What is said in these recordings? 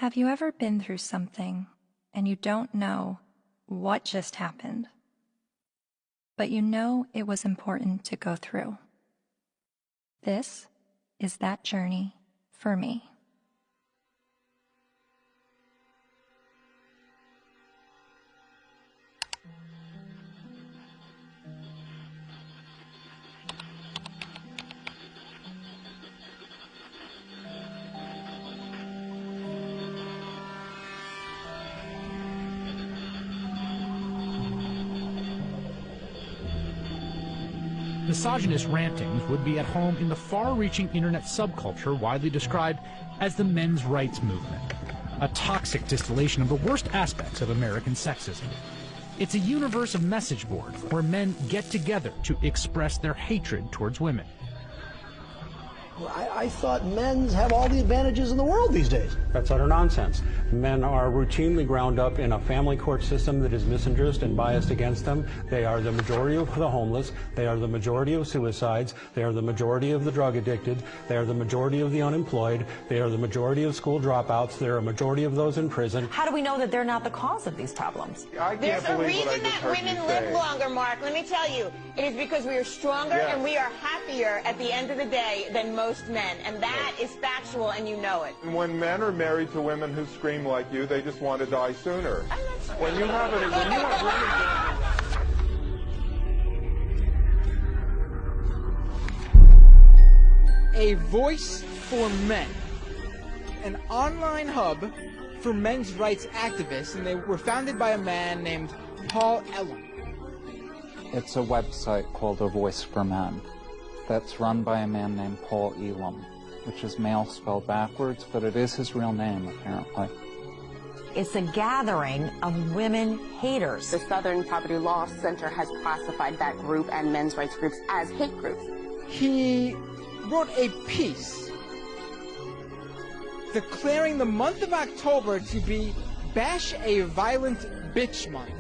Have you ever been through something and you don't know what just happened, but you know it was important to go through? This is that journey for me. Misogynist rantings would be at home in the far-reaching internet subculture widely described as the men's rights movement, a toxic distillation of the worst aspects of American sexism. It's a universe of message boards where men get together to express their hatred towards women. I thought men have all the advantages in the world these days. That's utter nonsense. Men are routinely ground up in a family court system that is misinterested and biased against them. They are the majority of the homeless. They are the majority of suicides. They are the majority of the drug addicted. They are the majority of the unemployed. They are the majority of school dropouts. They are a majority of those in prison. How do we know that they're not the cause of these problems? There's a reason that women live longer, Mark. Let me tell you. It is because we are stronger and we are happier at the end of the day than most men, and that is factual, and you know it. When men are married to women who scream like you, they just want to die sooner. When you have A voice for men, an online hub for men's rights activists, and they were founded by a man named Paul Elam. It's a website called A Voice for Men that's run by a man named Paul Elam, which is male spelled backwards, but it is his real name, apparently. It's a gathering of women haters. The Southern Poverty Law Center has classified that group and men's rights groups as hate groups. He wrote a piece declaring the month of October to be Bash a Violent Bitch Month.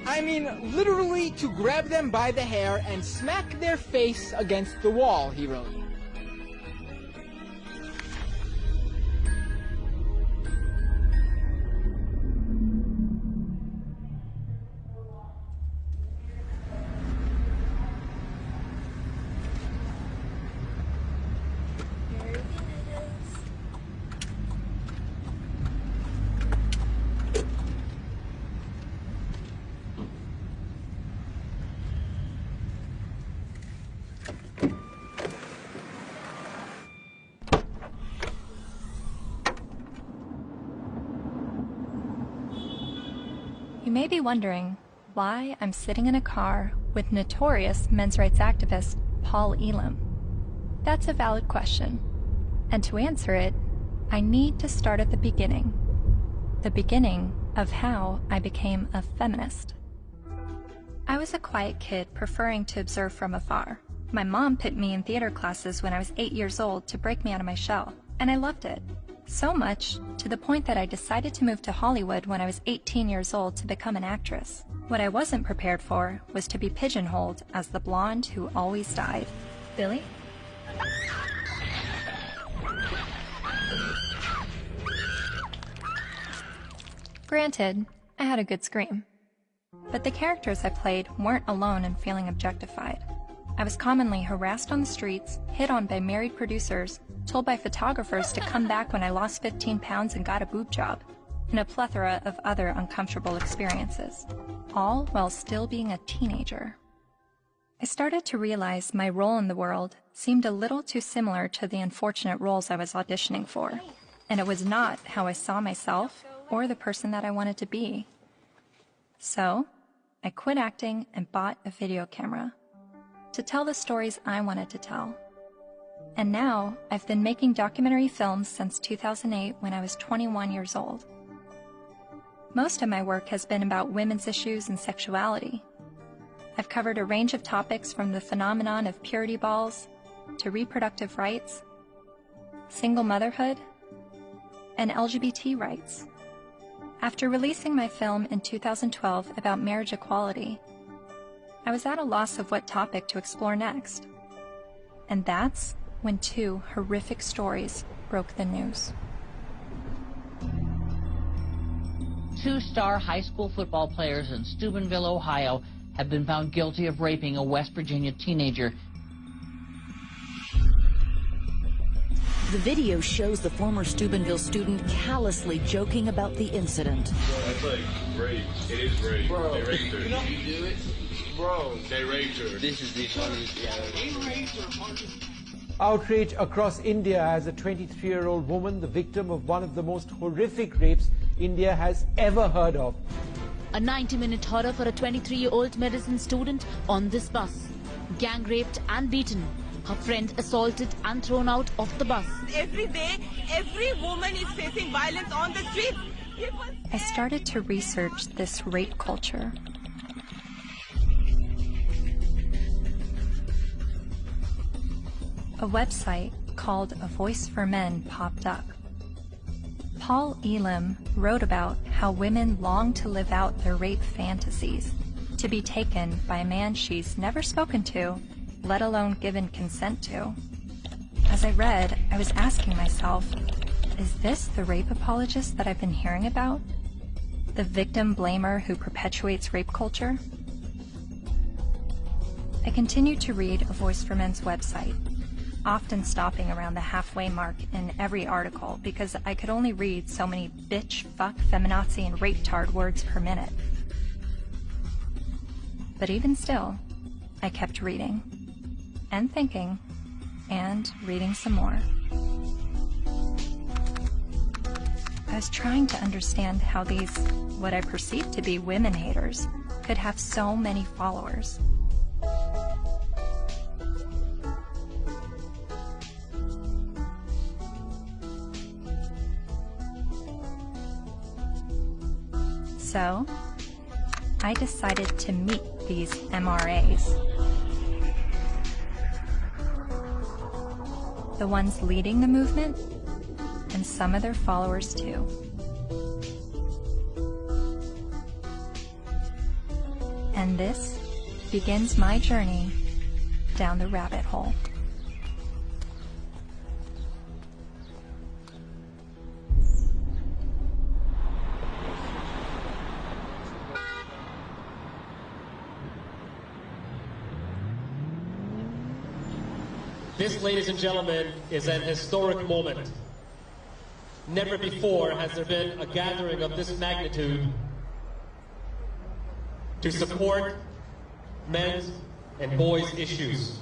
I mean, literally to grab them by the hair and smack their face against the wall, he wrote. You may be wondering why I'm sitting in a car with notorious men's rights activist Paul Elam. That's a valid question, and to answer it, I need to start at the beginning of how I became a feminist. I was a quiet kid preferring to observe from afar. My mom put me in theater classes when I was 8 years old to break me out of my shell, and I loved it. So much, to the point that I decided to move to Hollywood when I was 18 years old to become an actress. What I wasn't prepared for was to be pigeonholed as the blonde who always died. Billy? Granted, I had a good scream. But the characters I played weren't alone in feeling objectified. I was commonly harassed on the streets, hit on by married producers, told by photographers to come back when I lost 15 pounds and got a boob job, and a plethora of other uncomfortable experiences, all while still being a teenager. I started to realize my role in the world seemed a little too similar to the unfortunate roles I was auditioning for, and it was not how I saw myself or the person that I wanted to be. So, I quit acting and bought a video camera to tell the stories I wanted to tell. And now, I've been making documentary films since 2008 when I was 21 years old. Most of my work has been about women's issues and sexuality. I've covered a range of topics from the phenomenon of purity balls to reproductive rights, single motherhood, and LGBT rights. After releasing my film in 2012 about marriage equality, I was at a loss of what topic to explore next. And that's when two horrific stories broke the news. 2-star high school football players in Steubenville, Ohio, have been found guilty of raping a West Virginia teenager. The video shows the former Steubenville student callously joking about the incident. That's like rape. It is rape. Bro, they raped her. You know you do it? Bro. They raped her. This is the funniest. Outrage across India as a 23-year-old woman, the victim of one of the most horrific rapes India has ever heard of. A 90-minute horror for a 23-year-old medicine student on this bus. Gang raped and beaten. Her friend assaulted and thrown out of the bus. Every day, every woman is facing violence on the street. I started to research this rape culture. A website called A Voice for Men popped up. Paul Elam wrote about how women long to live out their rape fantasies, to be taken by a man she's never spoken to, let alone given consent to. As I read, I was asking myself, is this the rape apologist that I've been hearing about? The victim blamer who perpetuates rape culture? I continued to read A Voice for Men's website, often stopping around the halfway mark in every article because I could only read so many bitch, fuck, feminazi, and rape-tard words per minute. But even still, I kept reading, and thinking, and reading some more. I was trying to understand how these, what I perceived to be women haters, could have so many followers. So, I decided to meet these MRAs. The ones leading the movement, and some of their followers too. And this begins my journey down the rabbit hole. This, ladies and gentlemen, is an historic moment. Never before has there been a gathering of this magnitude to support men's and boys' issues.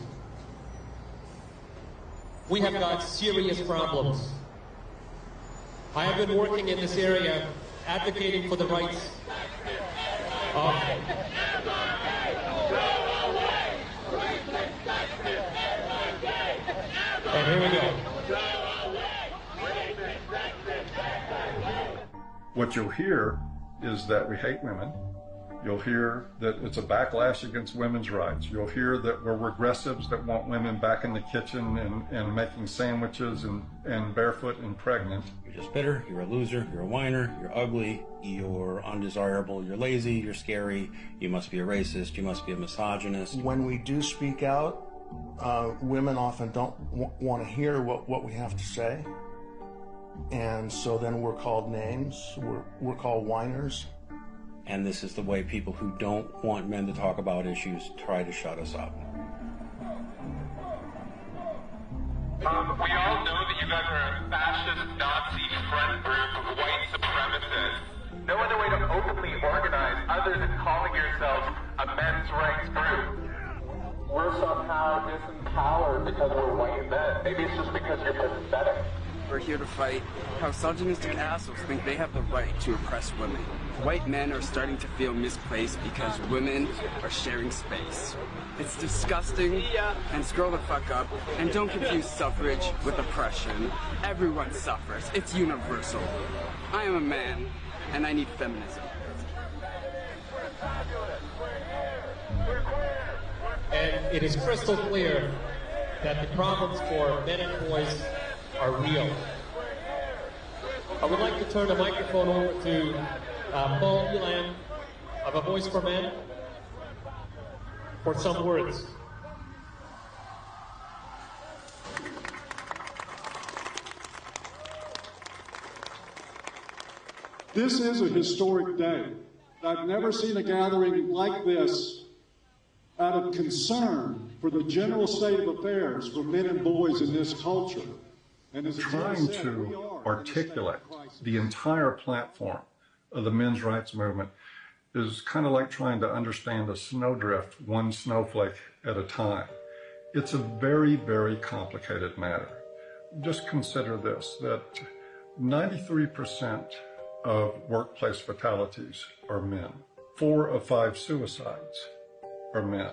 We have got serious problems. I have been working in this area advocating for the rights of and here we go. What you'll hear is that we hate women. You'll hear that it's a backlash against women's rights. You'll hear that we're regressives that want women back in the kitchen and making sandwiches and barefoot and pregnant. You're just bitter, you're a loser, you're a whiner, you're ugly, you're undesirable, you're lazy, you're scary, you must be a racist, you must be a misogynist. When we do speak out, women often don't want to hear what we have to say, and so then we're called names, we're called whiners. And this is the way people who don't want men to talk about issues try to shut us up. We all know that you guys are a fascist, Nazi front group of white supremacists. No other way to openly organize other than calling yourselves a men's rights group. We're somehow disempowered because we're white men. Maybe it's just because you're pathetic. We're here to fight how misogynistic assholes think they have the right to oppress women. White men are starting to feel misplaced because women are sharing space. It's disgusting, and scroll the fuck up, and don't confuse suffrage with oppression. Everyone suffers. It's universal. I am a man, and I need feminism. And it is crystal clear that the problems for men and boys are real. I would like to turn the microphone over to Paul Elam of A Voice for Men for some words. This is a historic day. I've never seen a gathering like this out of concern for the general state of affairs for men and boys in this culture. And as trying to articulate the entire platform of the men's rights movement is kind of like trying to understand a snowdrift one snowflake at a time. It's a very, very complicated matter. Just consider this, that 93% of workplace fatalities are men. 4 of 5 suicides are men.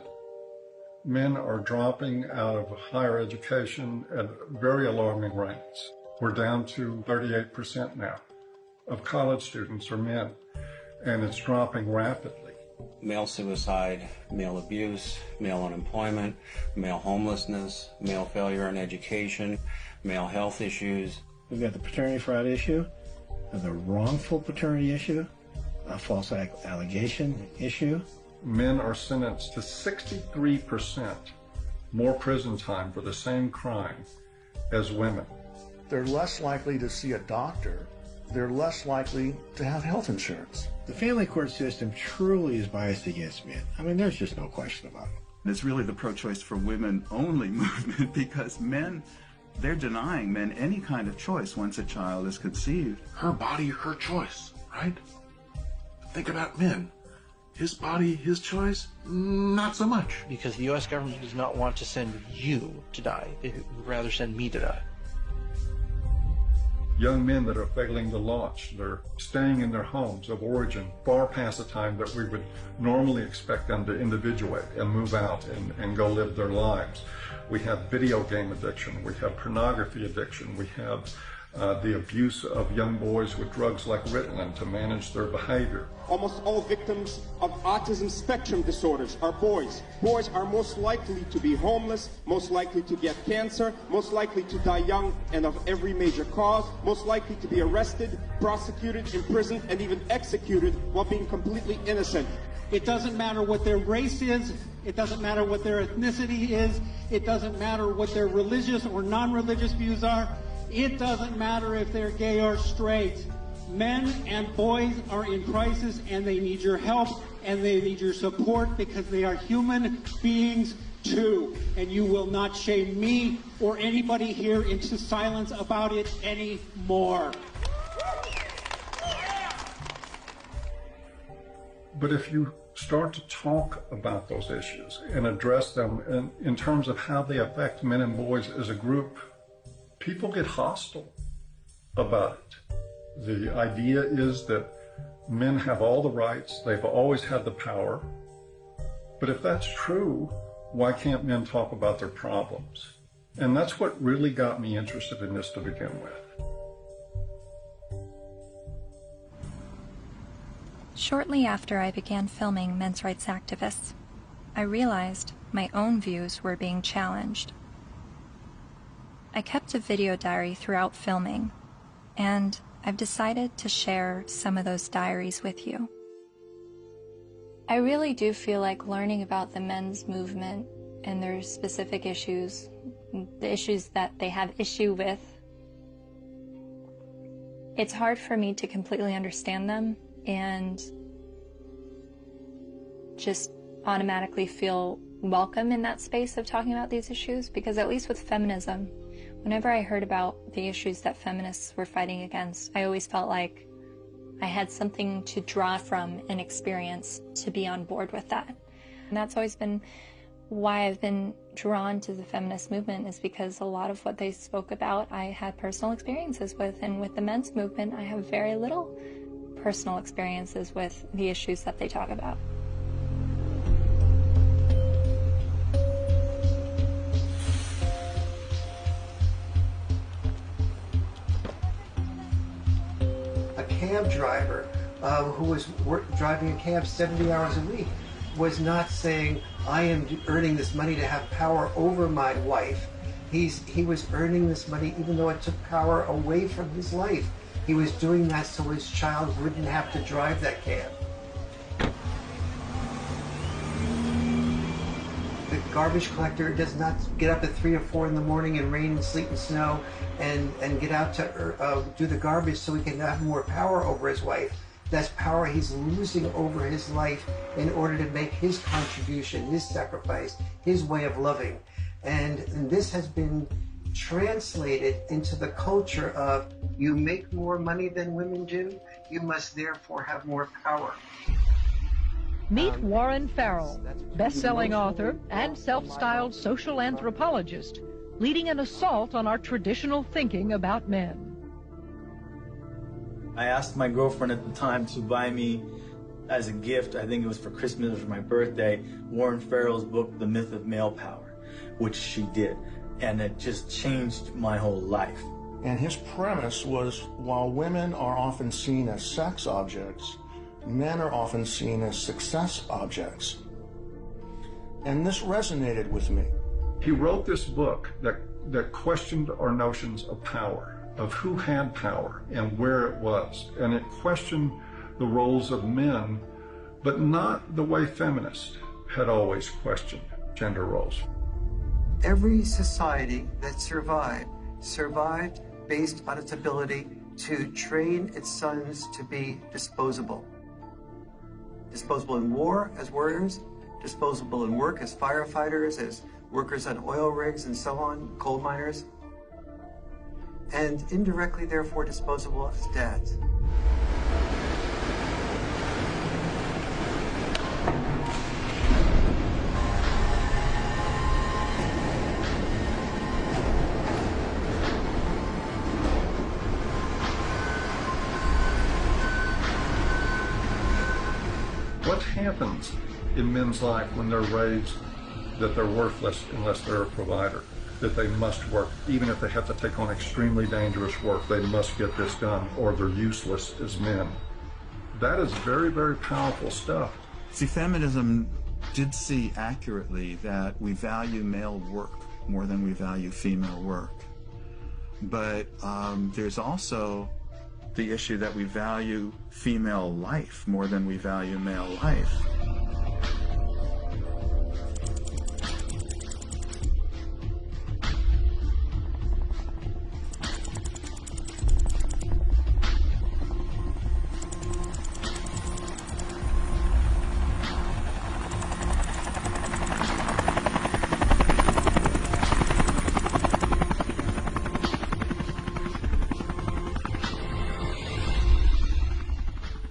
Men are dropping out of higher education at very alarming rates. We're down to 38% now of college students are men, and it's dropping rapidly. Male suicide, male abuse, male unemployment, male homelessness, male failure in education, male health issues. We've got the paternity fraud issue, the wrongful paternity issue, a false allegation issue. Men are sentenced to 63% more prison time for the same crime as women. They're less likely to see a doctor. They're less likely to have health insurance. The family court system truly is biased against men. I mean, there's just no question about it. It's really the pro-choice for women only movement, because men, they're denying men any kind of choice once a child is conceived. Her body, her choice, right? Think about men. His body, his choice, not so much. Because the U.S. government does not want to send you to die. They would rather send me to die. Young men that are failing to launch, they're staying in their homes of origin far past the time that we would normally expect them to individuate and move out and go live their lives. We have video game addiction, we have pornography addiction, we have the abuse of young boys with drugs like Ritalin to manage their behavior. Almost all victims of autism spectrum disorders are boys. Boys are most likely to be homeless, most likely to get cancer, most likely to die young and of every major cause, most likely to be arrested, prosecuted, imprisoned, and even executed while being completely innocent. It doesn't matter what their race is, it doesn't matter what their ethnicity is, it doesn't matter what their religious or non-religious views are. It doesn't matter if they're gay or straight. Men and boys are in crisis, and they need your help and they need your support, because they are human beings too. And you will not shame me or anybody here into silence about it anymore. But if you start to talk about those issues and address them in terms of how they affect men and boys as a group, people get hostile about it. The idea is that men have all the rights, they've always had the power. But if that's true, why can't men talk about their problems? And that's what really got me interested in this to begin with. Shortly after I began filming men's rights activists, I realized my own views were being challenged. I kept a video diary throughout filming, and I've decided to share some of those diaries with you. I really do feel like learning about the men's movement and their specific issues, the issues that they have issue with, it's hard for me to completely understand them and just automatically feel welcome in that space of talking about these issues, because at least with feminism, whenever I heard about the issues that feminists were fighting against, I always felt like I had something to draw from and experience to be on board with that. And that's always been why I've been drawn to the feminist movement, is because a lot of what they spoke about I had personal experiences with, and with the men's movement I have very little personal experiences with the issues that they talk about. Cab driver who was driving a cab 70 hours a week was not saying, I am earning this money to have power over my wife. He was earning this money even though it took power away from his life. He was doing that so his child wouldn't have to drive that cab. garbage collector does not get up at 3 or 4 in the morning in rain and sleet and snow and get out to do the garbage so he can have more power over his wife. That's power he's losing over his life in order to make his contribution, his sacrifice, his way of loving. And this has been translated into the culture of, you make more money than women do, you must therefore have more power. Meet Warren Farrell, best-selling author and self-styled social anthropologist, leading an assault on our traditional thinking about men. I asked my girlfriend at the time to buy me as a gift, I think it was for Christmas or for my birthday, Warren Farrell's book, The Myth of Male Power, which she did. And it just changed my whole life. And his premise was, while women are often seen as sex objects, men are often seen as success objects. And this resonated with me. He wrote this book that questioned our notions of power, of who had power and where it was. And it questioned the roles of men, but not the way feminists had always questioned gender roles. Every society that survived based on its ability to train its sons to be disposable. Disposable in war as warriors, disposable in work as firefighters, as workers on oil rigs and so on, coal miners, and indirectly, therefore, disposable as dads. What happens in men's life when they're raised that they're worthless unless they're a provider, that they must work, even if they have to take on extremely dangerous work, they must get this done, or they're useless as men? That is very, very powerful stuff. See, feminism did see accurately that we value male work more than we value female work. But there's also the issue that we value female life more than we value male life.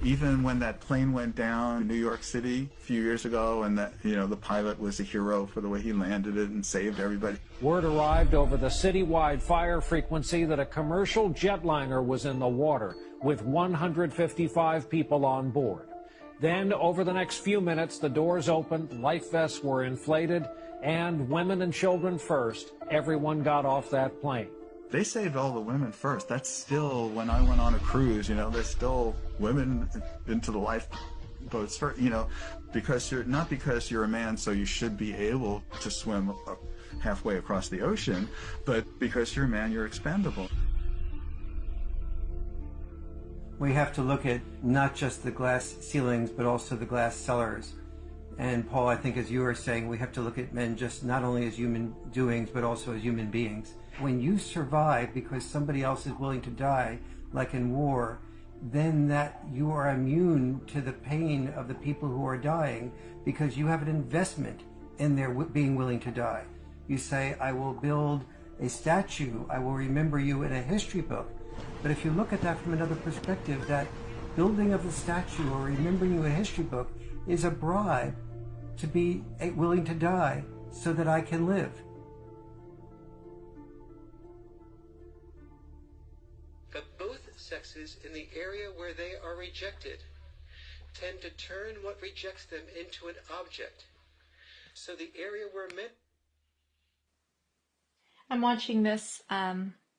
Even when that plane went down in New York City a few years ago, and that, the pilot was a hero for the way he landed it and saved everybody. Word arrived over the citywide fire frequency that a commercial jetliner was in the water with 155 people on board. Then, over the next few minutes, the doors opened, life vests were inflated, and women and children first, everyone got off that plane. They saved all the women first. That's still, when I went on a cruise, there's still women into the lifeboats first, because not because you're a man, so you should be able to swim halfway across the ocean, but because you're a man, you're expendable. We have to look at not just the glass ceilings, but also the glass cellars. And Paul, I think as you were saying, we have to look at men just not only as human doings, but also as human beings. When you survive because somebody else is willing to die, like in war, then that you are immune to the pain of the people who are dying because you have an investment in their being willing to die. You say, I will build a statue, I will remember you in a history book. But if you look at that from another perspective, that building of the statue or remembering you in a history book is a bribe to be willing to die so that I can live. But both sexes, in the area where they are rejected, tend to turn what rejects them into an object. So the area where men... I'm watching this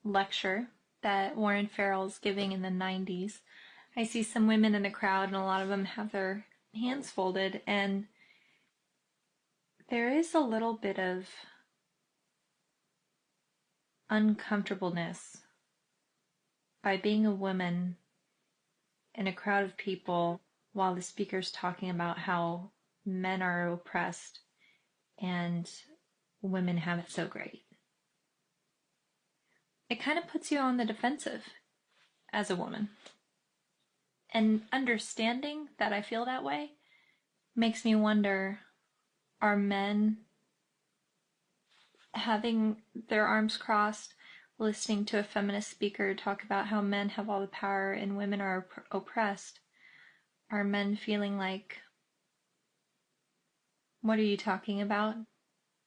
lecture that Warren Farrell's giving in the 90s. I see some women in the crowd, and a lot of them have their hands folded, and there is a little bit of uncomfortableness by being a woman in a crowd of people while the speaker's talking about how men are oppressed and women have it so great. It kind of puts you on the defensive as a woman. And understanding that I feel that way makes me wonder, are men having their arms crossed, listening to a feminist speaker talk about how men have all the power and women are oppressed? Are men feeling like, what are you talking about?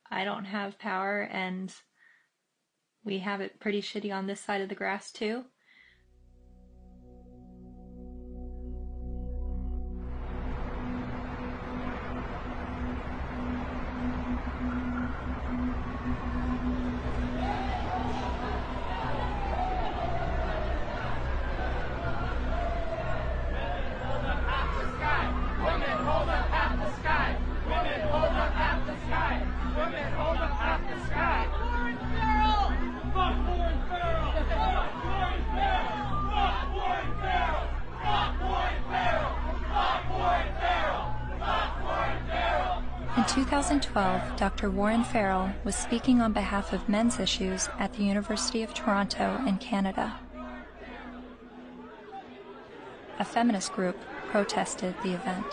I don't have power and we have it pretty shitty on this side of the grass too? In 2012, Dr. Warren Farrell was speaking on behalf of men's issues at the University of Toronto in Canada. A feminist group protested the event.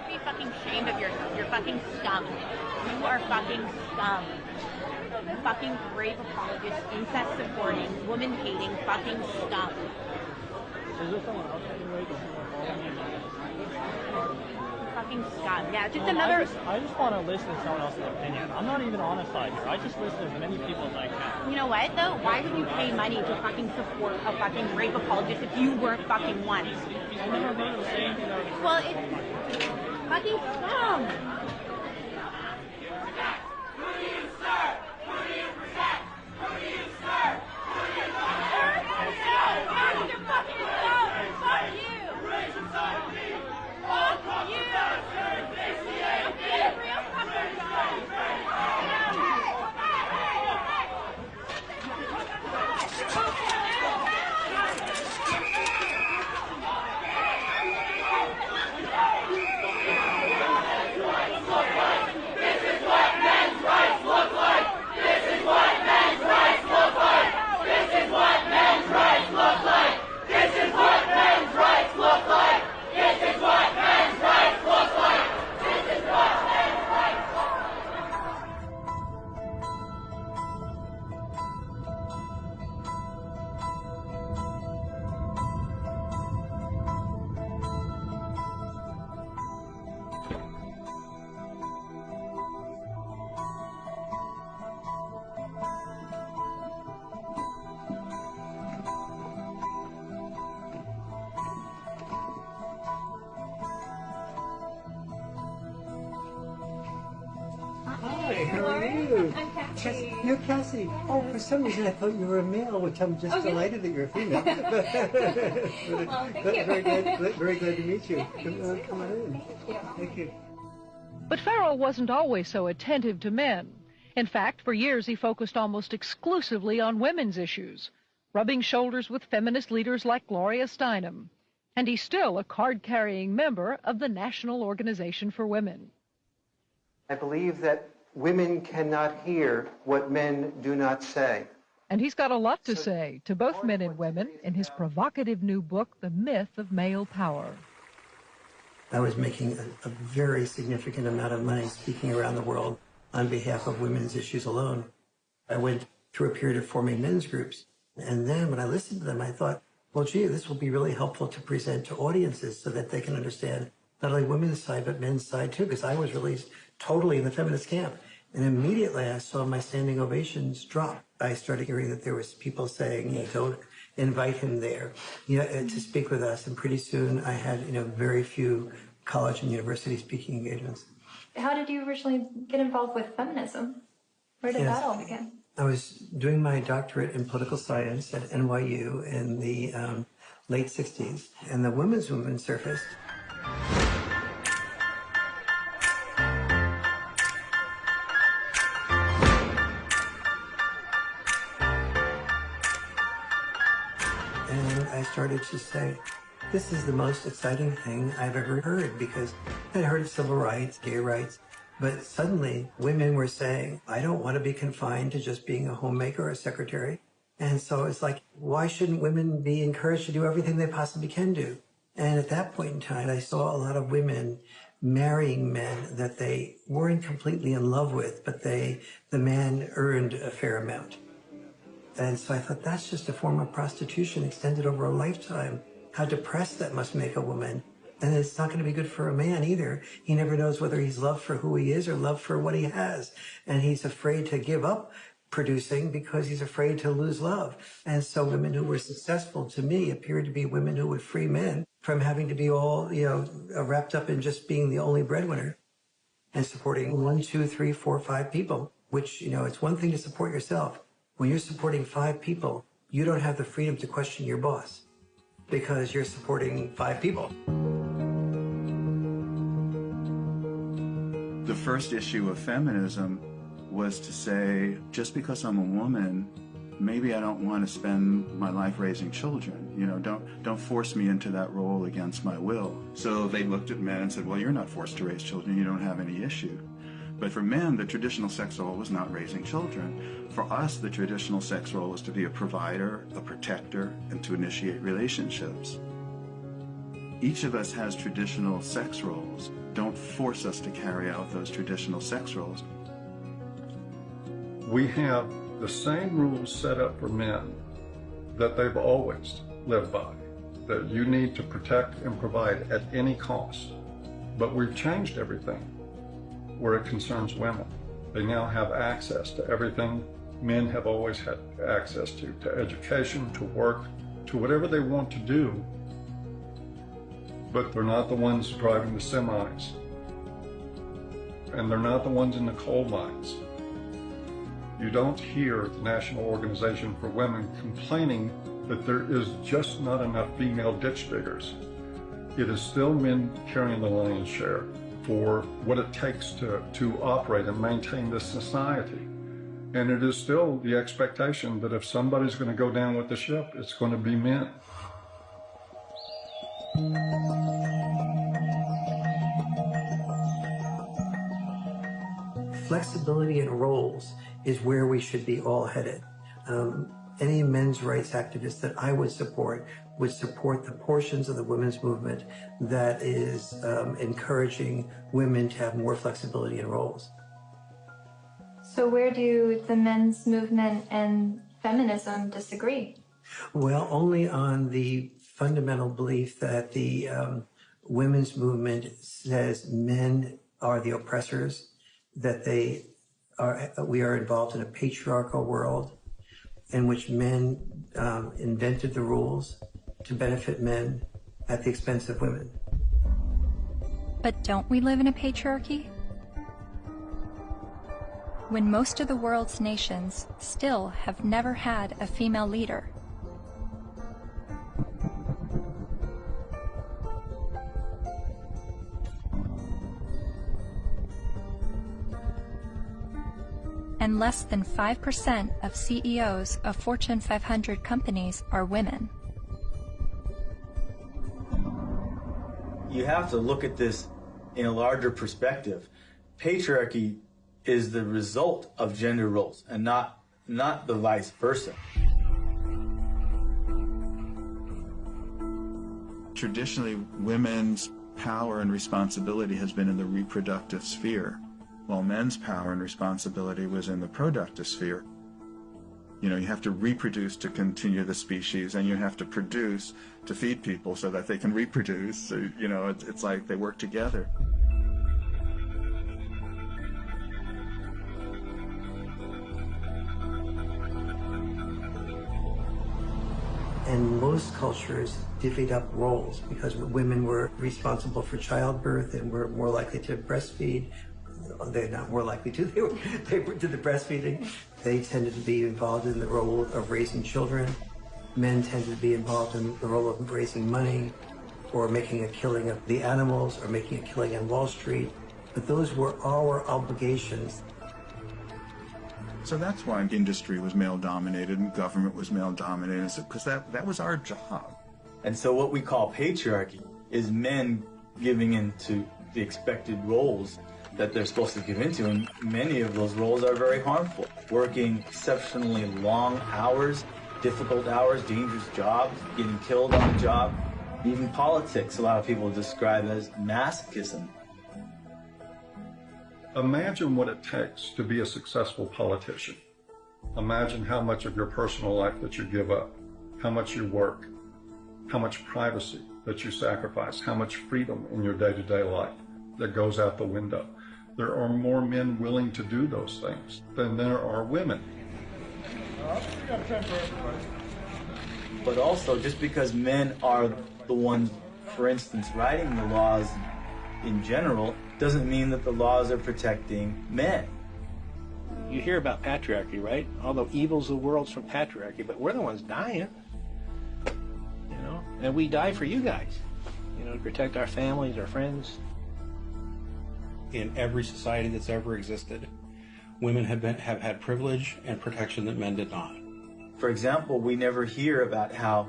Be fucking ashamed of yourself. You're fucking scum. You are fucking scum. Fucking rape apologist, incest supporting, woman hating, fucking scum. Is there someone else that can wait? Fucking scum. Yeah, just another. I just want to listen to someone else's opinion. I'm not even on a side here. I just listen to as many people as I can. You know what though? Why would you pay money to fucking support a fucking rape apologist if you weren't fucking one? I never heard of saying anything. Well, it's fucking scum. Hi, how are you? I'm Cassie. You're Cassie. Oh, for some reason I thought you were a male, which I'm just delighted that you're a female. Well, thank you. Very glad to meet you. Come on in. Thank you. Thank you. But Farrell wasn't always so attentive to men. In fact, for years he focused almost exclusively on women's issues, rubbing shoulders with feminist leaders like Gloria Steinem. And he's still a card-carrying member of the National Organization for Women. I believe that women cannot hear what men do not say. And he's got a lot to say to both men and women in his provocative new book, The Myth of Male Power. I was making a very significant amount of money speaking around the world on behalf of women's issues alone. I went through a period of forming men's groups. And then when I listened to them, I thought, well, gee, this will be really helpful to present to audiences so that they can understand not only women's side, but men's side too, because I was really totally in the feminist camp. And immediately I saw my standing ovations drop. I started hearing that there was people saying, don't invite him there, to speak with us. And pretty soon I had, very few college and university speaking engagements. How did you originally get involved with feminism? Where did that all begin? I was doing my doctorate in political science at NYU in the late 60s, and the women's movement surfaced. And I started to say, this is the most exciting thing I've ever heard, because I'd heard of civil rights, gay rights, But suddenly, women were saying, I don't want to be confined to just being a homemaker or a secretary. And so it's like, why shouldn't women be encouraged to do everything they possibly can do? And at that point in time, I saw a lot of women marrying men that they weren't completely in love with, but the man earned a fair amount. And so I thought, that's just a form of prostitution extended over a lifetime. How depressed that must make a woman. And it's not going to be good for a man either. He never knows whether he's loved for who he is or loved for what he has. And he's afraid to give up producing because he's afraid to lose love. And so women who were successful to me appeared to be women who would free men from having to be all, wrapped up in just being the only breadwinner and supporting 1, 2, 3, 4, 5 people, which, it's one thing to support yourself. When you're supporting 5 people, you don't have the freedom to question your boss because you're supporting 5 people. The first issue of feminism was to say, just because I'm a woman, maybe I don't want to spend my life raising children. Don't force me into that role against my will. So they looked at men and said, well, you're not forced to raise children. You don't have any issue. But for men, the traditional sex role was not raising children. For us, the traditional sex role was to be a provider, a protector, and to initiate relationships. Each of us has traditional sex roles. Don't force us to carry out those traditional sex roles. We have the same rules set up for men that they've always lived by, that you need to protect and provide at any cost. But we've changed everything where it concerns women. They now have access to everything men have always had access to education, to work, to whatever they want to do. But they're not the ones driving the semis. And they're not the ones in the coal mines. You don't hear the National Organization for Women complaining that there is just not enough female ditch diggers. It is still men carrying the lion's share for what it takes to operate and maintain this society. And it is still the expectation that if somebody's going to go down with the ship, it's going to be men. Flexibility in roles is where we should be all headed. Any men's rights activist that I would support the portions of the women's movement that is encouraging women to have more flexibility in roles. So where do the men's movement and feminism disagree? Well, only on the fundamental belief that the women's movement says men are the oppressors, that we are involved in a patriarchal world in which men invented the rules to benefit men at the expense of women. But don't we live in a patriarchy? When most of the world's nations still have never had a female leader. And less than 5% of CEOs of Fortune 500 companies are women. You have to look at this in a larger perspective. Patriarchy is the result of gender roles and not the vice versa. Traditionally, women's power and responsibility has been in the reproductive sphere, while men's power and responsibility was in the productive sphere. You have to reproduce to continue the species, and you have to produce to feed people so that they can reproduce. So, it's like they work together. And most cultures divvied up roles because women were responsible for childbirth and were more likely to breastfeed. They're not more likely to, they did the breastfeeding. They tended to be involved in the role of raising children. Men tended to be involved in the role of raising money or making a killing of the animals or making a killing on Wall Street. But those were our obligations. So that's why industry was male-dominated and government was male-dominated, because that was our job. And so what we call patriarchy is men giving into the expected roles that they're supposed to give into, and many of those roles are very harmful. Working exceptionally long hours, difficult hours, dangerous jobs, getting killed on the job. Even politics, a lot of people describe as masochism. Imagine what it takes to be a successful politician. Imagine how much of your personal life that you give up, how much you work, how much privacy that you sacrifice, how much freedom in your day-to-day life that goes out the window. There are more men willing to do those things than there are women. But also, just because men are the ones, for instance, writing the laws in general, doesn't mean that the laws are protecting men. You hear about patriarchy, right? All the evils of the world's from patriarchy, but we're the ones dying. You know? And we die for you guys. You know, to protect our families, our friends. In every society that's ever existed, women have had privilege and protection that men did not. For example, we never hear about how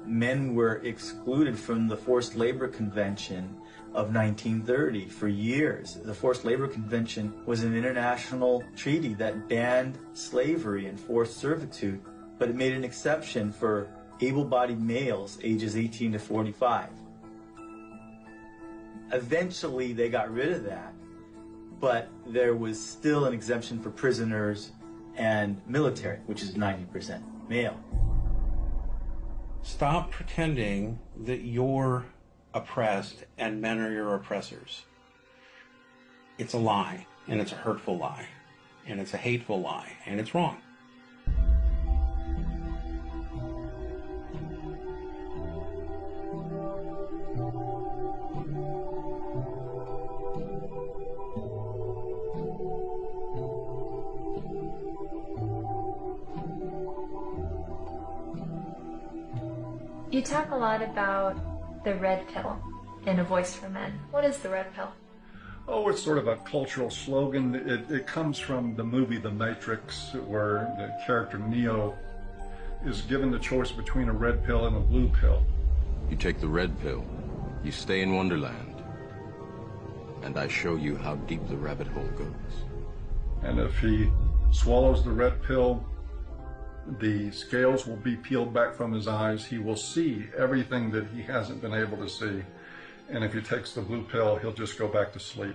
men were excluded from the Forced Labor Convention of 1930 for years. The Forced Labor Convention was an international treaty that banned slavery and forced servitude, but it made an exception for able-bodied males ages 18 to 45. Eventually, they got rid of that, but there was still an exemption for prisoners and military, which is 90% male. Stop pretending that you're oppressed and men are your oppressors. It's a lie, and it's a hurtful lie, and it's a hateful lie, and it's wrong. You talk a lot about the red pill in A Voice for Men. What is the red pill? Oh, it's sort of a cultural slogan. It comes from the movie The Matrix, where the character Neo is given the choice between a red pill and a blue pill. You take the red pill, you stay in Wonderland, and I show you how deep the rabbit hole goes. And if he swallows the red pill, the scales will be peeled back from his eyes. He will see everything that he hasn't been able to see. And if he takes the blue pill, he'll just go back to sleep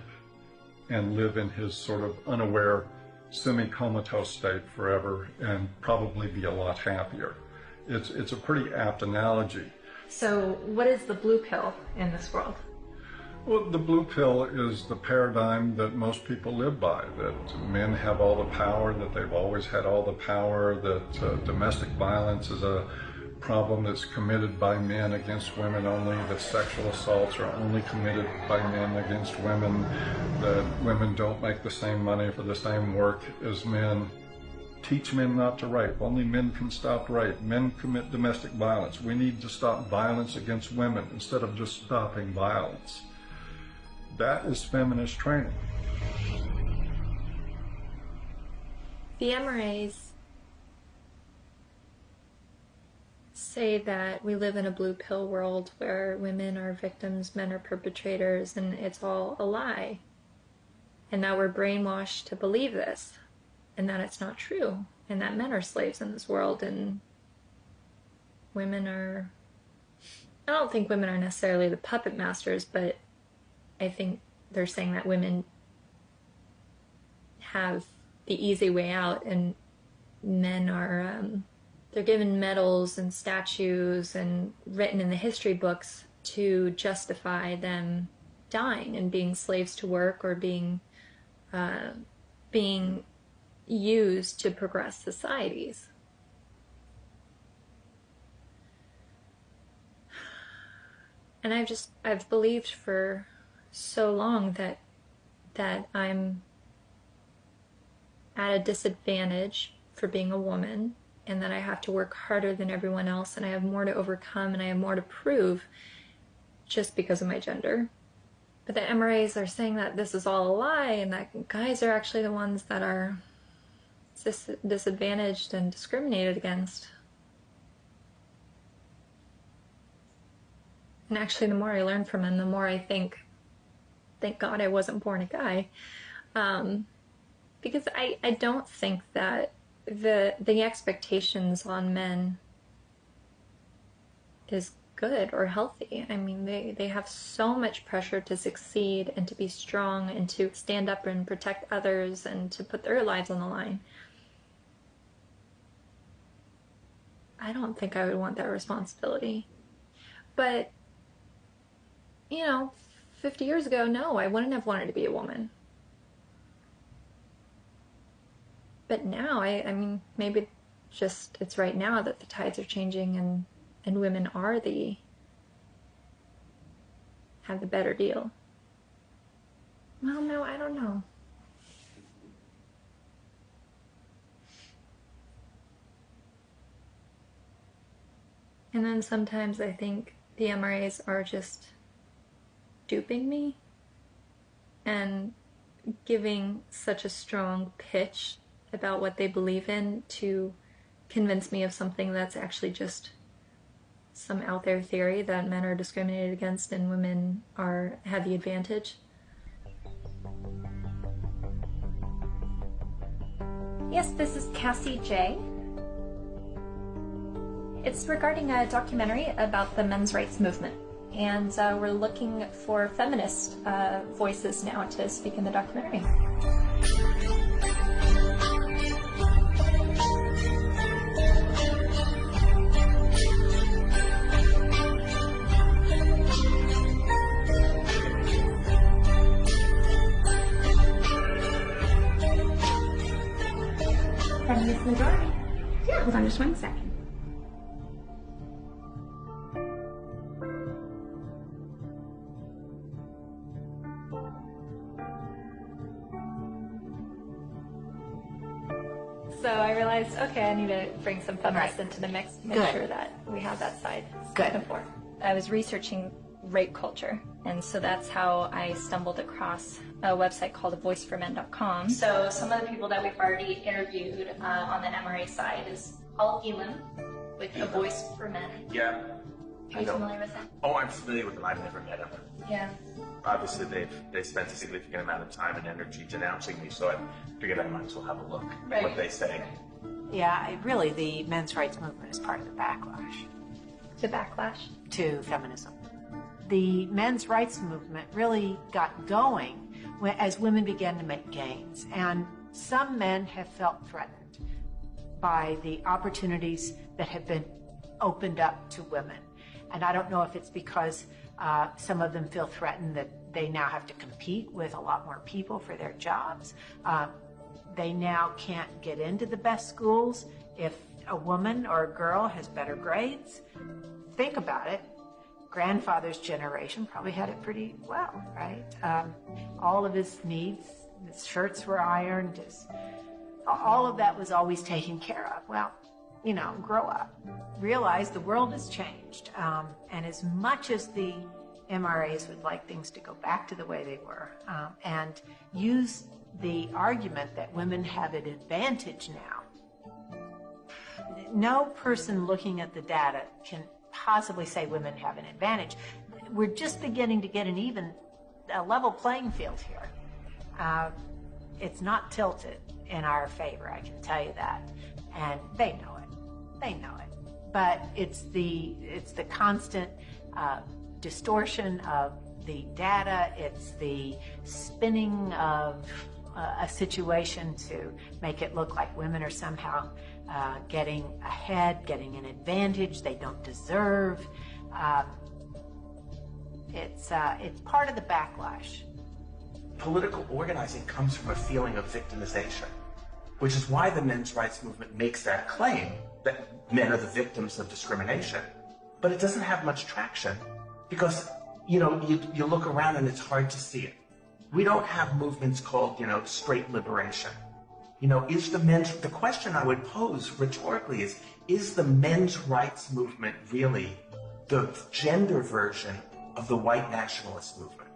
and live in his sort of unaware, semi-comatose state forever and probably be a lot happier. It's a pretty apt analogy. So what is the blue pill in this world? Well, the blue pill is the paradigm that most people live by, that men have all the power, that they've always had all the power, that domestic violence is a problem that's committed by men against women only, that sexual assaults are only committed by men against women, that women don't make the same money for the same work as men. Teach men not to rape. Only men can stop rape. Men commit domestic violence. We need to stop violence against women instead of just stopping violence. That is feminist training. The MRAs say that we live in a blue pill world where women are victims, men are perpetrators, and it's all a lie. And that we're brainwashed to believe this, and that it's not true, and that men are slaves in this world, and women are... I don't think women are necessarily the puppet masters, but I think they're saying that women have the easy way out, and men are, they're given medals and statues and written in the history books to justify them dying and being slaves to work or being used to progress societies. And I've believed for so long that I'm at a disadvantage for being a woman, and that I have to work harder than everyone else, and I have more to overcome, and I have more to prove just because of my gender. But the MRAs are saying that this is all a lie, and that guys are actually the ones that are disadvantaged and discriminated against. And actually, the more I learn from them, the more I think thank God I wasn't born a guy. Because I don't think that the expectations on men is good or healthy. I mean, they have so much pressure to succeed and to be strong and to stand up and protect others and to put their lives on the line. I don't think I would want that responsibility. But, you know, 50 years ago, no, I wouldn't have wanted to be a woman. But now, I mean, maybe just it's right now that the tides are changing and women are have the better deal. Well, no, I don't know. And then sometimes I think the MRAs are just duping me and giving such a strong pitch about what they believe in to convince me of something that's actually just some out there theory that men are discriminated against and women have the advantage. Yes, this is Cassie J. It's regarding a documentary about the men's rights movement, and we're looking for feminist voices now to speak in the documentary. Can you open the door? Yeah, hold on just 1 second. So I realized, okay, I need to bring some feminists into the mix, make Good. sure that we have that side Good. spoken for. I was researching rape culture, and so that's how I stumbled across a website called voiceformen.com. So some of the people that we've already interviewed on the MRA side is Paul Elam with A Voice for Men. Yeah. Are you familiar with him? Oh, I'm familiar with them. I've never met them. Yeah. Obviously, they spent a significant amount of time and energy denouncing me, so I figured I might as well have a look at what they say. Yeah, really, the men's rights movement is part of the backlash. The backlash? To feminism. The men's rights movement really got going as women began to make gains, and some men have felt threatened by the opportunities that have been opened up to women. And I don't know if it's because some of them feel threatened that they now have to compete with a lot more people for their jobs. They now can't get into the best schools if a woman or a girl has better grades. Think about it. Grandfather's generation probably had it pretty well, right? All of his needs, his shirts were ironed, all of that was always taken care of. Well, you know, grow up. Realize the world has changed. And as much as the MRAs would like things to go back to the way they were, and use the argument that women have an advantage now, no person looking at the data can possibly say women have an advantage. We're just beginning to get a level playing field here. It's not tilted in our favor, I can tell you that. And they know it. They know it. But it's the constant distortion of the data. It's the spinning of a situation to make it look like women are somehow getting ahead, getting an advantage they don't deserve. It's part of the backlash. Political organizing comes from a feeling of victimization, which is why the men's rights movement makes that claim that men are the victims of discrimination. But it doesn't have much traction because, you know, you look around and it's hard to see it. We don't have movements called, you know, straight liberation. You know, the question I would pose rhetorically is the men's rights movement really the gender version of the white nationalist movement?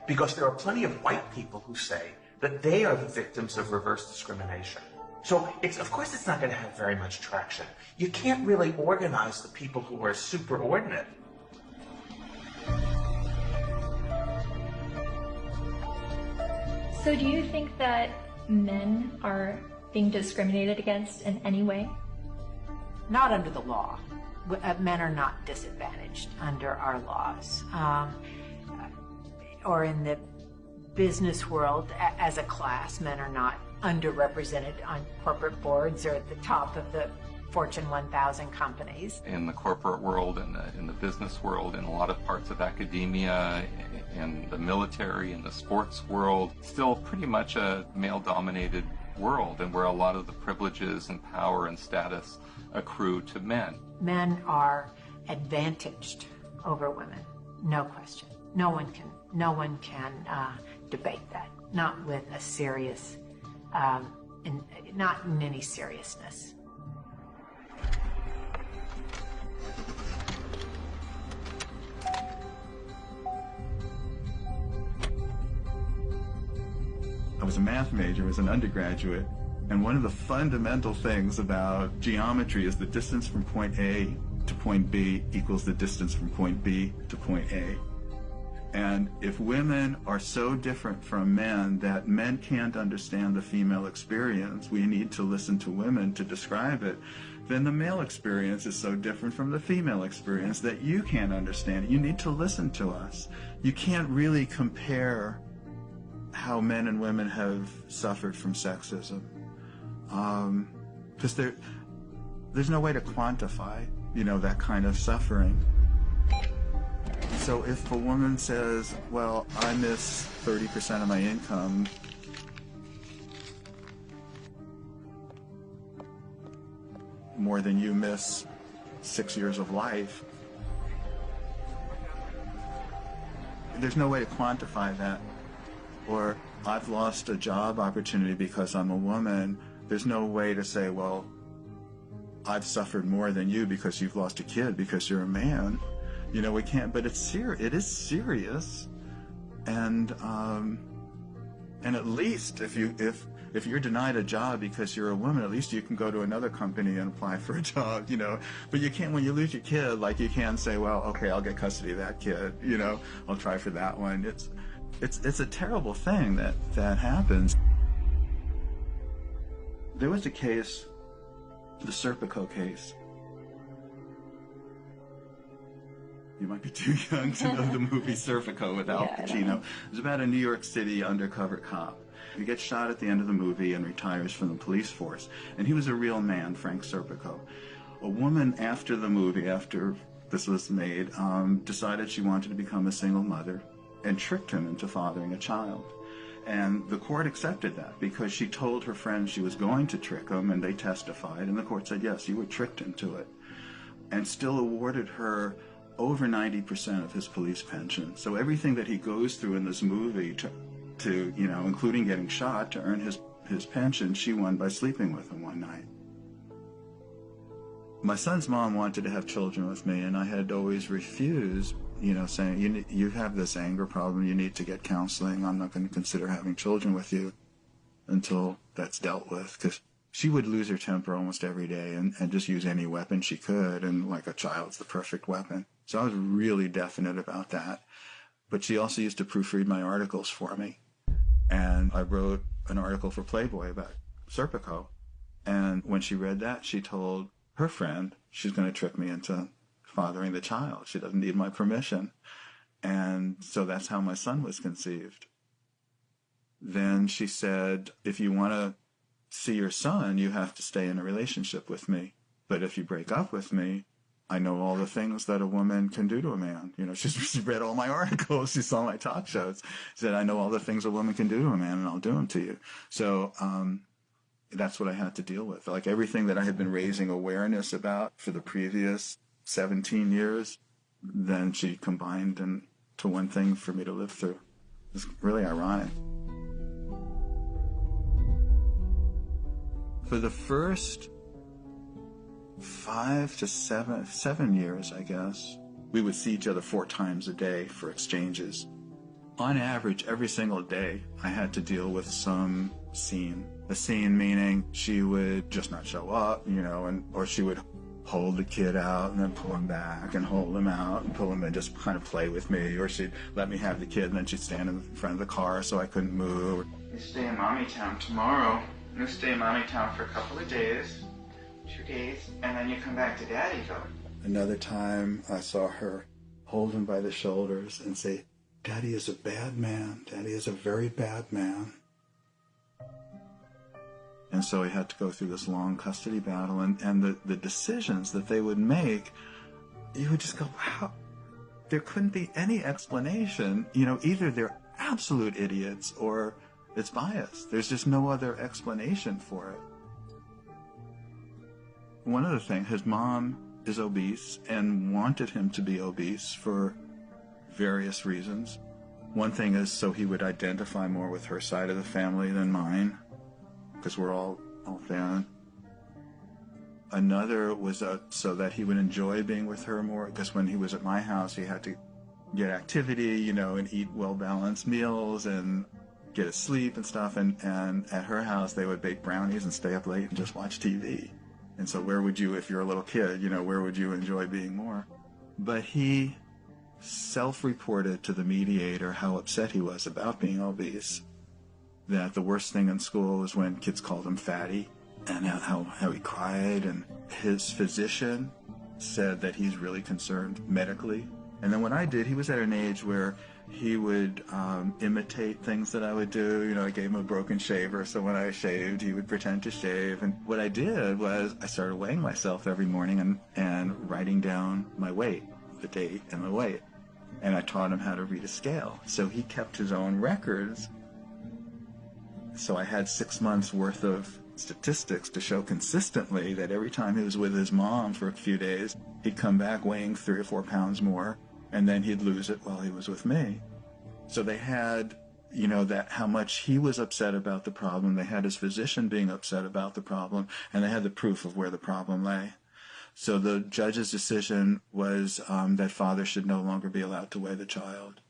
Because there are plenty of white people who say that they are the victims of reverse discrimination. So of course it's not going to have very much traction. You can't really organize the people who are superordinate. So do you think that men are being discriminated against in any way? Not under the law. Men are not disadvantaged under our laws. Or in the business world, as a class, men are not underrepresented on corporate boards or at the top of the Fortune 1000 companies. In the corporate world, in the business world, in a lot of parts of academia, in the military, in the sports world, still pretty much a male-dominated world, and where a lot of the privileges and power and status accrue to men. Men are advantaged over women, no question. No one can debate that. Not with a serious, not in any seriousness. I was a math major as an undergraduate, and one of the fundamental things about geometry is the distance from point A to point B equals the distance from point B to point A. And if women are so different from men that men can't understand the female experience, we need to listen to women to describe it, then the male experience is so different from the female experience that you can't understand it. You need to listen to us. You can't really compare how men and women have suffered from sexism, because there's no way to quantify, that kind of suffering. So if a woman says, well, I miss 30% of my income, more than you miss 6 years of life, there's no way to quantify that. Or I've lost a job opportunity because I'm a woman. There's no way to say, well, I've suffered more than you because you've lost a kid because you're a man. We can't, but it is serious. And at least if you're denied a job because you're a woman, at least you can go to another company and apply for a job, But you can't, when you lose your kid, like you can't say, well, okay, I'll get custody of that kid, I'll try for that one. It's a terrible thing that happens. There was a case, the Serpico case. You might be too young to know the movie Serpico with Al Pacino. It was about a New York City undercover cop. He gets shot at the end of the movie and retires from the police force. And he was a real man, Frank Serpico. A woman after the movie, after this was made, decided she wanted to become a single mother and tricked him into fathering a child. And the court accepted that because she told her friends she was going to trick him, and they testified, and the court said, yes, you were tricked into it, and still awarded her over 90% of his police pension. So everything that he goes through in this movie to including getting shot to earn his pension, she won by sleeping with him one night. My son's mom wanted to have children with me, and I had always refused, saying, you have this anger problem, you need to get counseling, I'm not going to consider having children with you until that's dealt with, because she would lose her temper almost every day and just use any weapon she could, and like a child's the perfect weapon. So I was really definite about that. But she also used to proofread my articles for me. And I wrote an article for Playboy about Serpico. And when she read that, she told her friend she's going to trick me into fathering the child. She doesn't need my permission. And so that's how my son was conceived. Then she said, if you want to see your son, you have to stay in a relationship with me. But if you break up with me, I know all the things that a woman can do to a man. She read all my articles. She saw my talk shows. She said, I know all the things a woman can do to a man, and I'll do them to you. So that's what I had to deal with. Like everything that I had been raising awareness about for the previous 17 years, then she combined into one thing for me to live through. It's really ironic. For the first 5 to 7 years, I guess, we would see each other 4 times a day for exchanges. On average, every single day, I had to deal with some scene. A scene meaning she would just not show up, or she would hold the kid out and then pull him back and hold him out and pull him and just kind of play with me, or she'd let me have the kid and then she'd stand in front of the car so I couldn't move. You stay in Mommy Town tomorrow. You stay in Mommy Town for a couple of days, 2 days, and then you come back to Daddyville. Another time I saw her hold him by the shoulders and say, Daddy is a bad man. Daddy is a very bad man. And so he had to go through this long custody battle, and the decisions that they would make, you would just go, how? There couldn't be any explanation. You know, either they're absolute idiots or it's biased. There's just no other explanation for it. One other thing, his mom is obese and wanted him to be obese for various reasons. One thing is so he would identify more with her side of the family than mine, because we're all thin. Another was so that he would enjoy being with her more, because when he was at my house, he had to get activity, you know, and eat well-balanced meals and get his sleep and stuff. And at her house, they would bake brownies and stay up late and just watch TV. And so where would you, if you're a little kid, you know, where would you enjoy being more? But he self-reported to the mediator how upset he was about being obese, that the worst thing in school was when kids called him fatty, and how he cried. And his physician said that he's really concerned medically. And then when I did, he was at an age where he would imitate things that I would do. You know, I gave him a broken shaver, so when I shaved, he would pretend to shave. And what I did was I started weighing myself every morning and writing down my weight, the date and the weight. And I taught him how to read a scale. So he kept his own records. So I had 6 months worth of statistics to show consistently that every time he was with his mom for a few days, he'd come back weighing 3 or 4 pounds more, and then he'd lose it while he was with me. So they had, you know, that how much he was upset about the problem, they had his physician being upset about the problem, and they had the proof of where the problem lay. So the judge's decision was that father should no longer be allowed to weigh the child.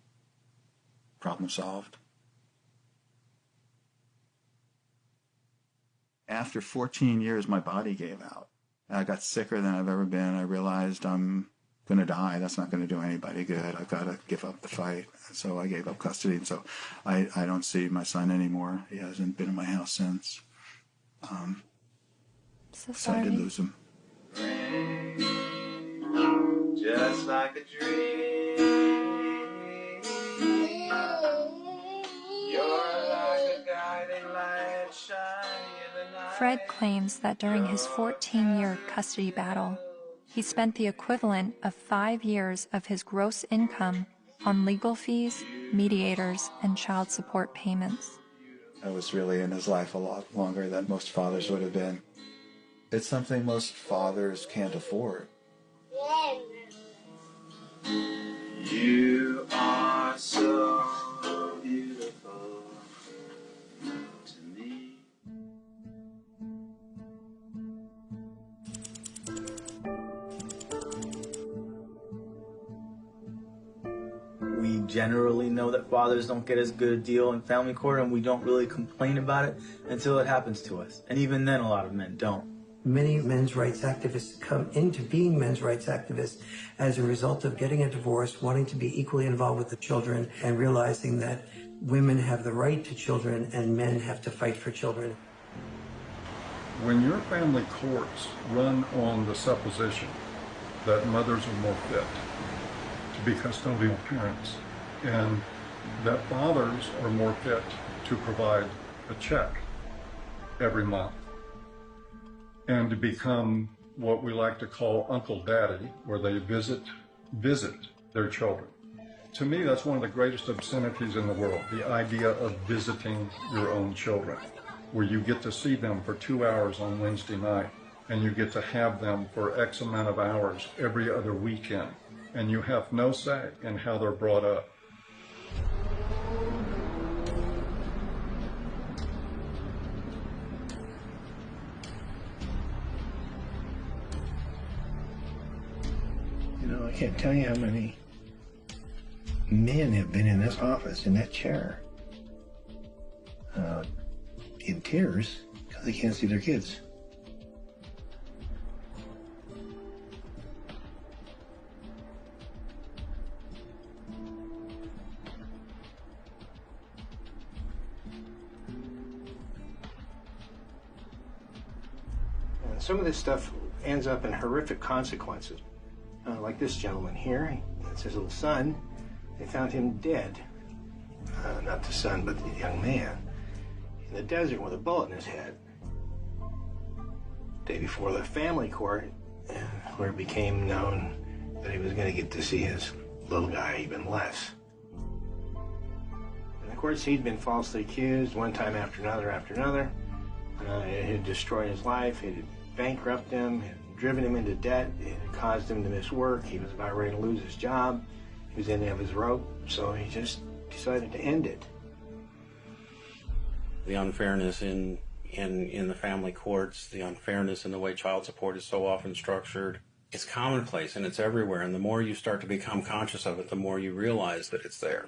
Problem solved. After 14 years, my body gave out. I got sicker than I've ever been. I realized I'm going to die. That's not going to do anybody good. I've got to give up the fight. So I gave up custody. And so I don't see my son anymore. He hasn't been in my house since. So I did lose him. Just like a dream, you're like a guiding light shining in the night. Fred claims that during his 14-year custody battle, he spent the equivalent of 5 years of his gross income on legal fees, mediators, and child support payments. I was really in his life a lot longer than most fathers would have been. It's something most fathers can't afford. You are so beautiful to me. We generally know that fathers don't get as good a deal in family court, and we don't really complain about it until it happens to us. And even then, a lot of men don't. Many men's rights activists come into being men's rights activists as a result of getting a divorce, wanting to be equally involved with the children, and realizing that women have the right to children and men have to fight for children. When your family courts run on the supposition that mothers are more fit to be custodial parents and that fathers are more fit to provide a check every month, and to become what we like to call Uncle Daddy, where they visit their children. To me, that's one of the greatest obscenities in the world, the idea of visiting your own children, where you get to see them for 2 hours on Wednesday night, and you get to have them for X amount of hours every other weekend, and you have no say in how they're brought up. You know, I can't tell you how many men have been in this office, in that chair, in tears because they can't see their kids. some of this stuff ends up in horrific consequences. Like this gentleman here, that's his little son. They found him dead. Not the son, but the young man. In the desert with a bullet in his head. The day before the family court, where it became known that he was going to get to see his little guy even less. And of course, he'd been falsely accused one time after another. It had destroyed his life. It had bankrupted him. It had driven him into debt. It had caused him to miss work. He was about ready to lose his job. He was in the end of his rope, so he just decided to end it. The unfairness in the family courts, the unfairness in the way child support is so often structured, it's commonplace and it's everywhere. And the more you start to become conscious of it, the more you realize that it's there.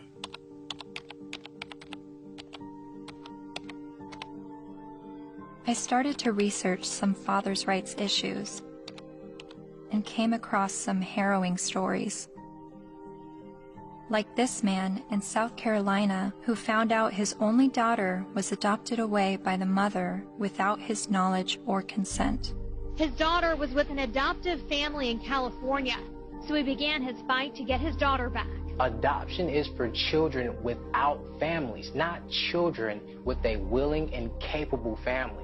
I started to research some fathers' rights issues and came across some harrowing stories. Like this man in South Carolina who found out his only daughter was adopted away by the mother without his knowledge or consent. His daughter was with an adoptive family in California, so he began his fight to get his daughter back. Adoption is for children without families, not children with a willing and capable family.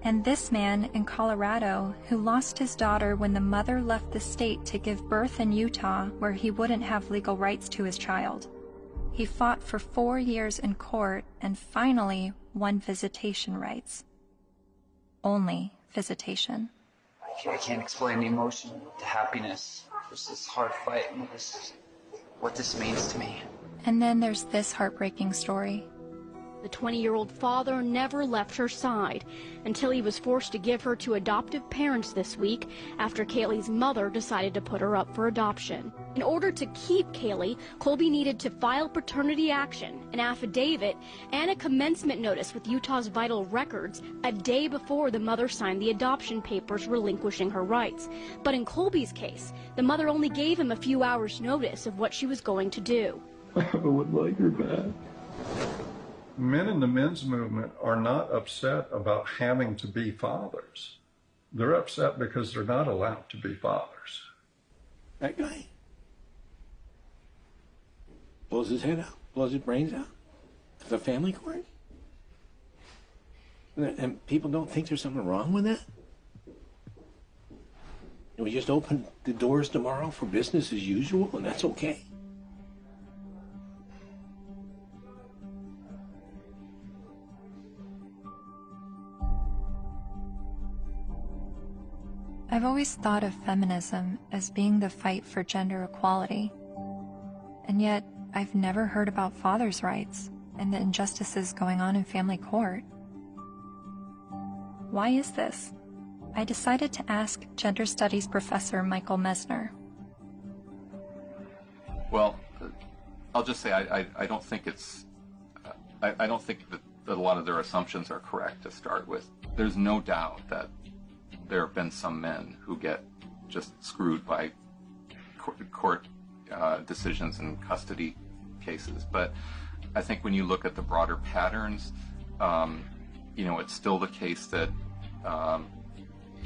And this man in Colorado who lost his daughter when the mother left the state to give birth in Utah where he wouldn't have legal rights to his child. He fought for 4 years in court and finally won visitation rights. Only visitation. I can't explain the emotion, the happiness, just this hard fight, and what this means to me. And then there's this heartbreaking story. The 20-year-old father never left her side until he was forced to give her to adoptive parents this week after Kaylee's mother decided to put her up for adoption. In order to keep Kaylee, Colby needed to file paternity action, an affidavit, and a commencement notice with Utah's Vital Records a day before the mother signed the adoption papers relinquishing her rights. But in Colby's case, the mother only gave him a few hours' notice of what she was going to do. I would like her back. Men in the men's movement are not upset about having to be fathers. They're upset because they're not allowed to be fathers. That guy blows his head out, blows his brains out at the family court? And people don't think there's something wrong with that? And we just open the doors tomorrow for business as usual, and that's okay? I've always thought of feminism as being the fight for gender equality, and yet I've never heard about fathers' rights and the injustices going on in family court. Why is this? I decided to ask gender studies professor Michael Mesner. Well, I'll just say I don't think it's I don't think that a lot of their assumptions are correct to start with. There's no doubt that there have been some men who get just screwed by court decisions and custody cases. But I think when you look at the broader patterns, it's still the case that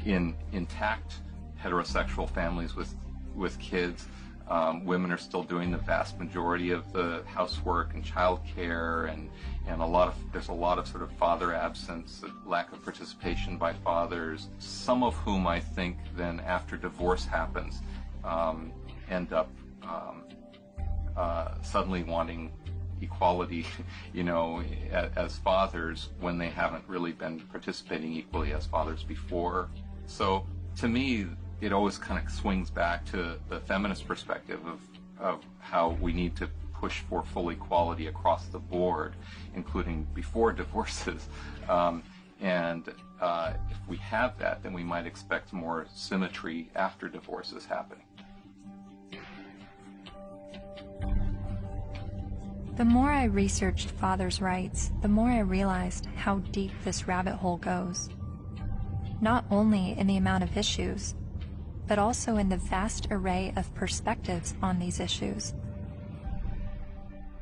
in intact heterosexual families with kids, women are still doing the vast majority of the housework and childcare, and there's a lot of sort of father absence, lack of participation by fathers. Some of whom I think then after divorce happens end up suddenly wanting equality, as fathers when they haven't really been participating equally as fathers before. So to me, it always kind of swings back to the feminist perspective of how we need to push for full equality across the board, including before divorces. And if we have that, then we might expect more symmetry after divorces happening. The more I researched fathers' rights, the more I realized how deep this rabbit hole goes. Not only in the amount of issues, but also in the vast array of perspectives on these issues.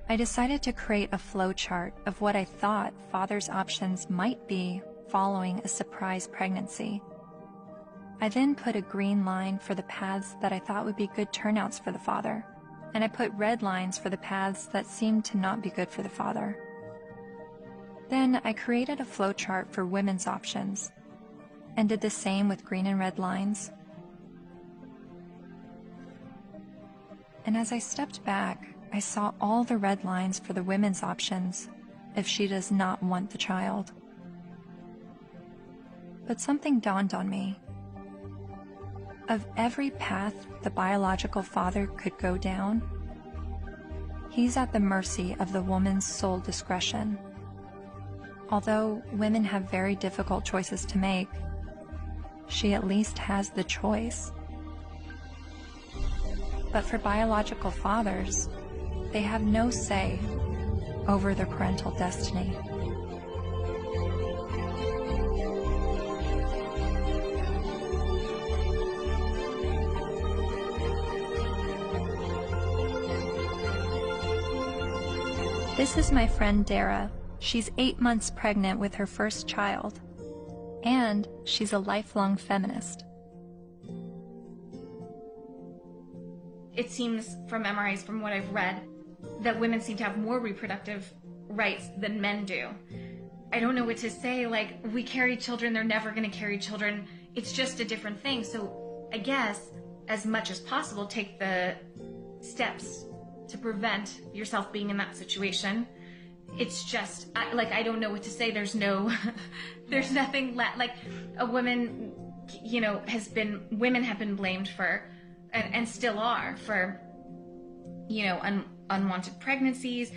I decided to create a flowchart of what I thought fathers' options might be following a surprise pregnancy. I then put a green line for the paths that I thought would be good turnouts for the father, and I put red lines for the paths that seemed to not be good for the father. Then I created a flowchart for women's options, and did the same with green and red lines. And as I stepped back, I saw all the red lines for the women's options if she does not want the child. But something dawned on me. Of every path the biological father could go down, he's at the mercy of the woman's sole discretion. Although women have very difficult choices to make, she at least has the choice. But for biological fathers, they have no say over their parental destiny. This is my friend Dara. She's 8 months pregnant with her first child, and she's a lifelong feminist. It seems from MRIs, from what I've read, that women seem to have more reproductive rights than men do. I don't know what to say, like, we carry children, they're never going to carry children. It's just a different thing. So I guess, as much as possible, take the steps to prevent yourself being in that situation. It's just, I don't know what to say. There's no, there's nothing like a woman, you know, women have been blamed for, and still are, for, you know, unwanted pregnancies,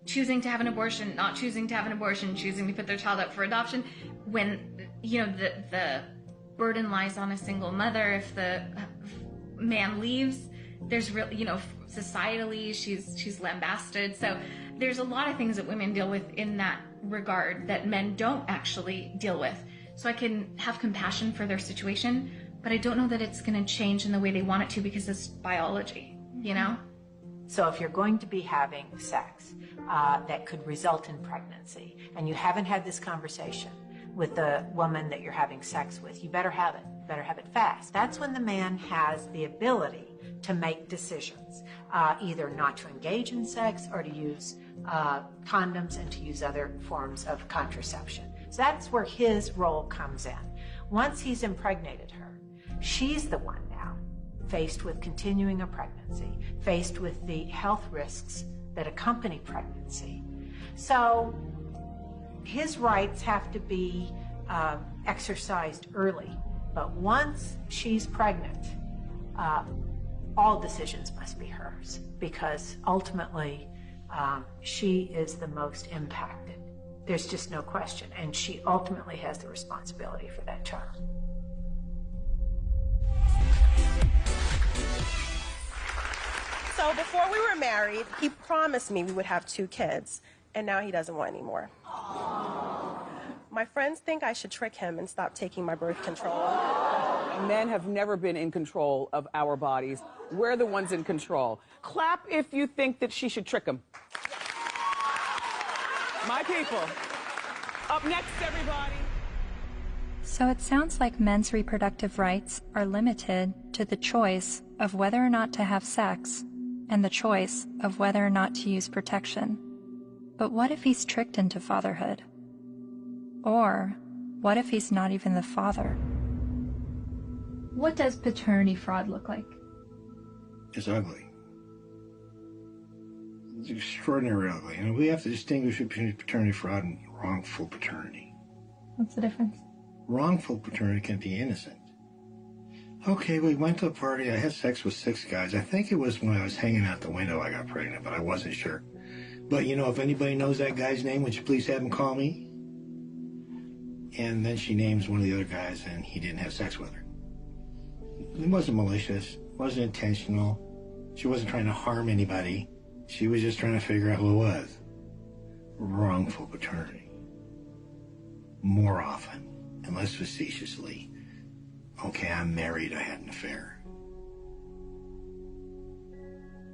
choosing to have an abortion, not choosing to have an abortion, choosing to put their child up for adoption, when, you know, the burden lies on a single mother. If the man leaves, there's really, you know, societally, she's lambasted. So there's a lot of things that women deal with in that regard that men don't actually deal with. So I can have compassion for their situation, but I don't know that it's going to change in the way they want it to, because it's biology, you know? So if you're going to be having sex that could result in pregnancy, and you haven't had this conversation with the woman that you're having sex with, you better have it. Better have it fast. That's when the man has the ability to make decisions, either not to engage in sex or to use condoms and to use other forms of contraception. So that's where his role comes in. Once he's impregnated her, she's the one now faced with continuing a pregnancy, faced with the health risks that accompany pregnancy. So his rights have to be exercised early. But once she's pregnant, all decisions must be hers, because ultimately she is the most impacted. There's just no question. And she ultimately has the responsibility for that child. So before we were married, he promised me we would have 2 kids, and now he doesn't want any more. My friends think I should trick him and stop taking my birth control. Men have never been in control of our bodies. We're the ones in control. Clap if you think that she should trick him. My people. Up next, everybody. So it sounds like men's reproductive rights are limited to the choice of whether or not to have sex and the choice of whether or not to use protection. But what if he's tricked into fatherhood? Or what if he's not even the father? What does paternity fraud look like? It's ugly. It's extraordinarily ugly. And we have to distinguish between paternity fraud and wrongful paternity. What's the difference? Wrongful paternity can be innocent. Okay, we went to a party. I had sex with 6 guys. I think it was when I was hanging out the window I got pregnant, but I wasn't sure. But, you know, if anybody knows that guy's name, would you please have him call me? And then she names one of the other guys, and he didn't have sex with her. It wasn't malicious. It wasn't intentional. She wasn't trying to harm anybody. She was just trying to figure out who it was. Wrongful paternity. More often, and less facetiously, okay, I'm married, I had an affair.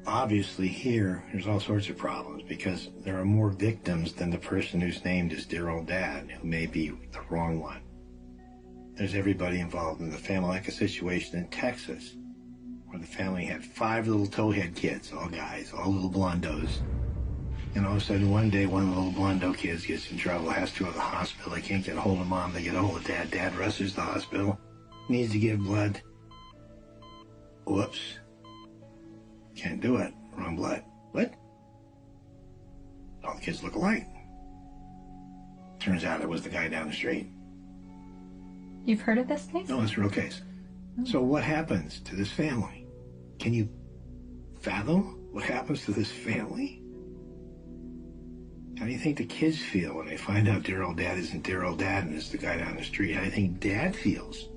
Obviously here, there's all sorts of problems because there are more victims than the person who's named as dear old dad, who may be the wrong one. there's everybody involved in the family, like a situation in Texas where the family had 5 little towhead kids, all guys, all little blondos. And all of a sudden, one day, one of the little blondo kids gets in trouble, has to go to the hospital. They can't get a hold of mom. They get a hold of dad. Dad rushes to the hospital. Needs to give blood. Whoops. Can't do it. Wrong blood. What? All the kids look alike. Turns out it was the guy down the street. You've heard of this case? No, it's a real case. So what happens to this family? Can you fathom what happens to this family? How do you think the kids feel when they find out dear old dad isn't dear old dad and is the guy down the street? How do you think dad feels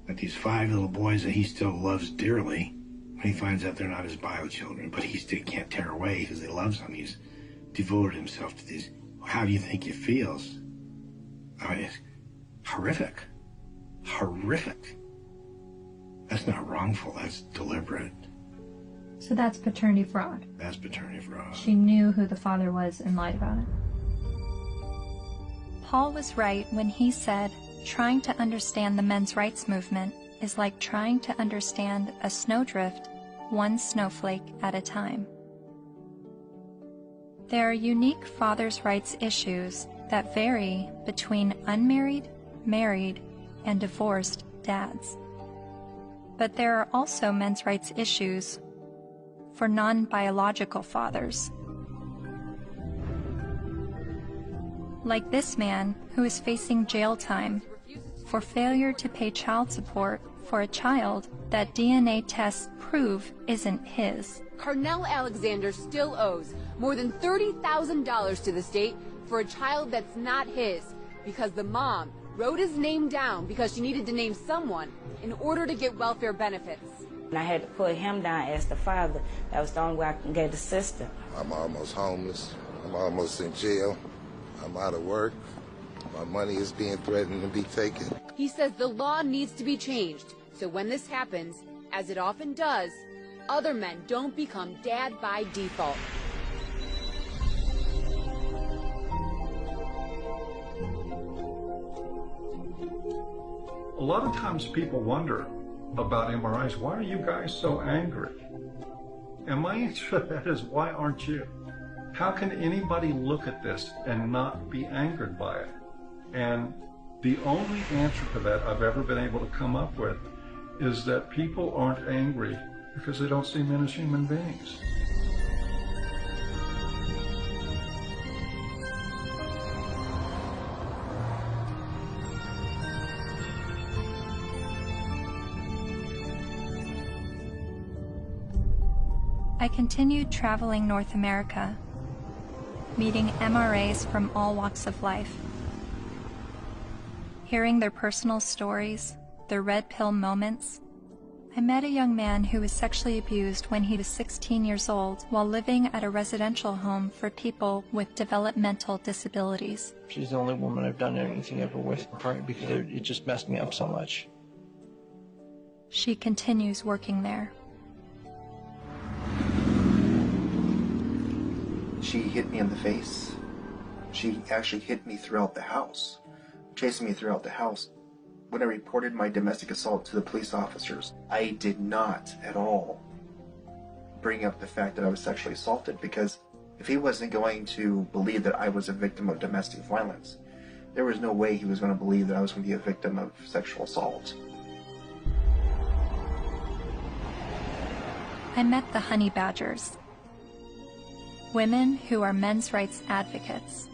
that these 5 little boys that he still loves dearly, when he finds out they're not his bio children, but he still can't tear away because he loves them. He's devoted himself to these. How do you think it feels? I mean, it's horrific. Horrific. That's not wrongful, that's deliberate. So that's paternity fraud. That's paternity fraud. She knew who the father was and lied about it. Paul was right when he said, trying to understand the men's rights movement is like trying to understand a snowdrift, one snowflake at a time. There are unique fathers' rights issues that vary between unmarried, married, and divorced dads. But there are also men's rights issues for non-biological fathers. Like this man who is facing jail time for failure to pay child support for a child that DNA tests prove isn't his. Carnell Alexander still owes more than $30,000 to the state for a child that's not his because the mom wrote his name down because she needed to name someone in order to get welfare benefits. And I had to put him down as the father. That was the only way I can get the system. I'm almost homeless. I'm almost in jail. I'm out of work. My money is being threatened to be taken. He says the law needs to be changed, so when this happens, as it often does, other men don't become dad by default. A lot of times people wonder about MRIs, why are you guys so angry? And my answer to that is, why aren't you? How can anybody look at this and not be angered by it? And the only answer to that I've ever been able to come up with is that people aren't angry because they don't see men as human beings. I continued traveling North America, meeting MRAs from all walks of life, hearing their personal stories, their red pill moments. I met a young man who was sexually abused when he was 16 years old while living at a residential home for people with developmental disabilities. She's the only woman I've done anything ever with, probably because it just messed me up so much. She continues working there. She hit me in the face. She actually hit me throughout the house, chasing me throughout the house. When I reported my domestic assault to the police officers, I did not at all bring up the fact that I was sexually assaulted, because if he wasn't going to believe that I was a victim of domestic violence, there was no way he was going to believe that I was going to be a victim of sexual assault. I met the honey badgers, women who are men's rights advocates.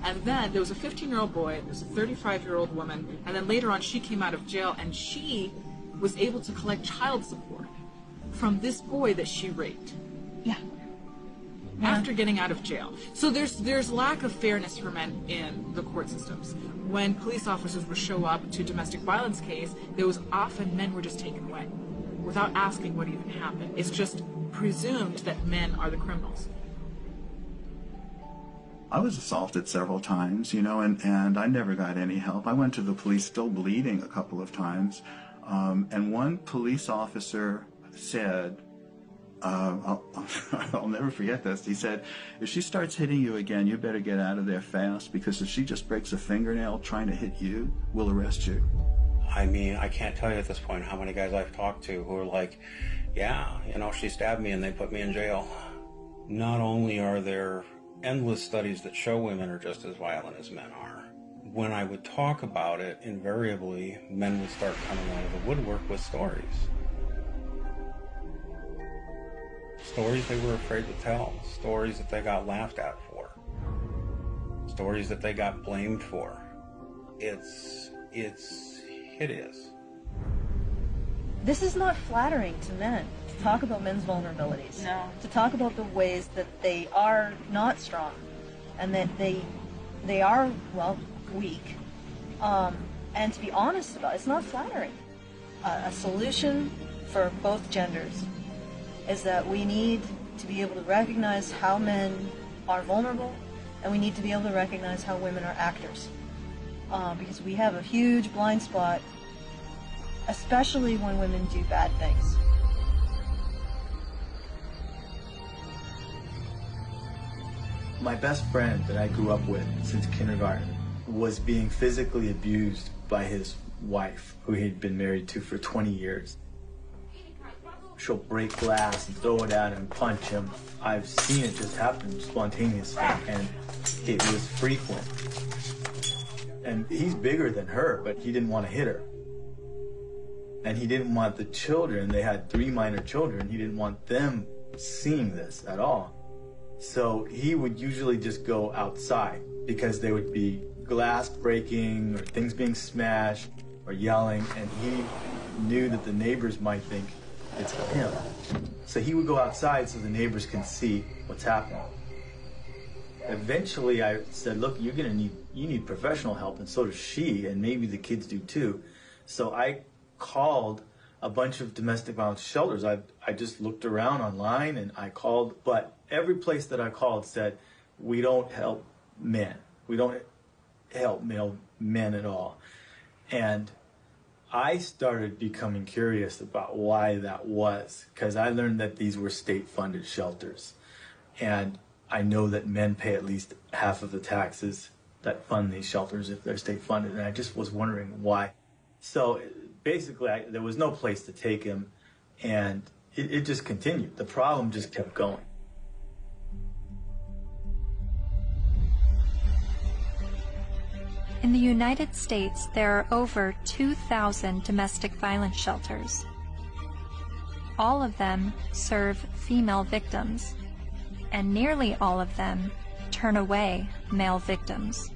And then there was a 15-year-old boy, there was a 35-year-old woman, and then later on she came out of jail and she was able to collect child support from this boy that she raped. Yeah. After getting out of jail. So there's lack of fairness for men in the court systems. When police officers would show up to domestic violence case, there was often men were just taken away without asking what even happened. It's just presumed that men are the criminals. I was assaulted several times, and I never got any help. I went to the police still bleeding a couple of times. And one police officer said I'll never forget this. He said, if she starts hitting you again, you better get out of there fast, because if she just breaks a fingernail trying to hit you, we'll arrest you. I mean, I can't tell you at this point how many guys I've talked to who are like, yeah, you know, she stabbed me and they put me in jail. Not only are there endless studies that show women are just as violent as men are, when I would talk about it, invariably, men would start coming out of the woodwork with stories. Stories they were afraid to tell, stories that they got laughed at for, stories that they got blamed for. It's hideous. This is not flattering to men, to talk about men's vulnerabilities. No. To talk about the ways that they are not strong, and that they are, well, weak. And to be honest about it, it's not flattering. A solution for both genders is that we need to be able to recognize how men are vulnerable, and we need to be able to recognize how women are actors. Because we have a huge blind spot, especially when women do bad things. My best friend that I grew up with since kindergarten was being physically abused by his wife, who he'd been married to for 20 years. She'll break glass and throw it at him, punch him. I've seen it just happen spontaneously, and it was frequent. And he's bigger than her, but he didn't want to hit her. And he didn't want the children, they had 3 minor children, he didn't want them seeing this at all. So he would usually just go outside, because there would be glass breaking or things being smashed or yelling, and he knew that the neighbors might think it's him. So he would go outside so the neighbors can see what's happening. Eventually I said, look, you need professional help, and so does she, and maybe the kids do too. So I called a bunch of domestic violence shelters. I just looked around online and I called, but every place that I called said, we don't help men. We don't help male men at all. And I started becoming curious about why that was, because I learned that these were state-funded shelters. And I know that men pay at least half of the taxes that fund these shelters if they're state-funded, and I just was wondering why. So basically, there was no place to take him, and it just continued. The problem just kept going. In the United States, there are over 2,000 domestic violence shelters. All of them serve female victims, and nearly all of them turn away male victims.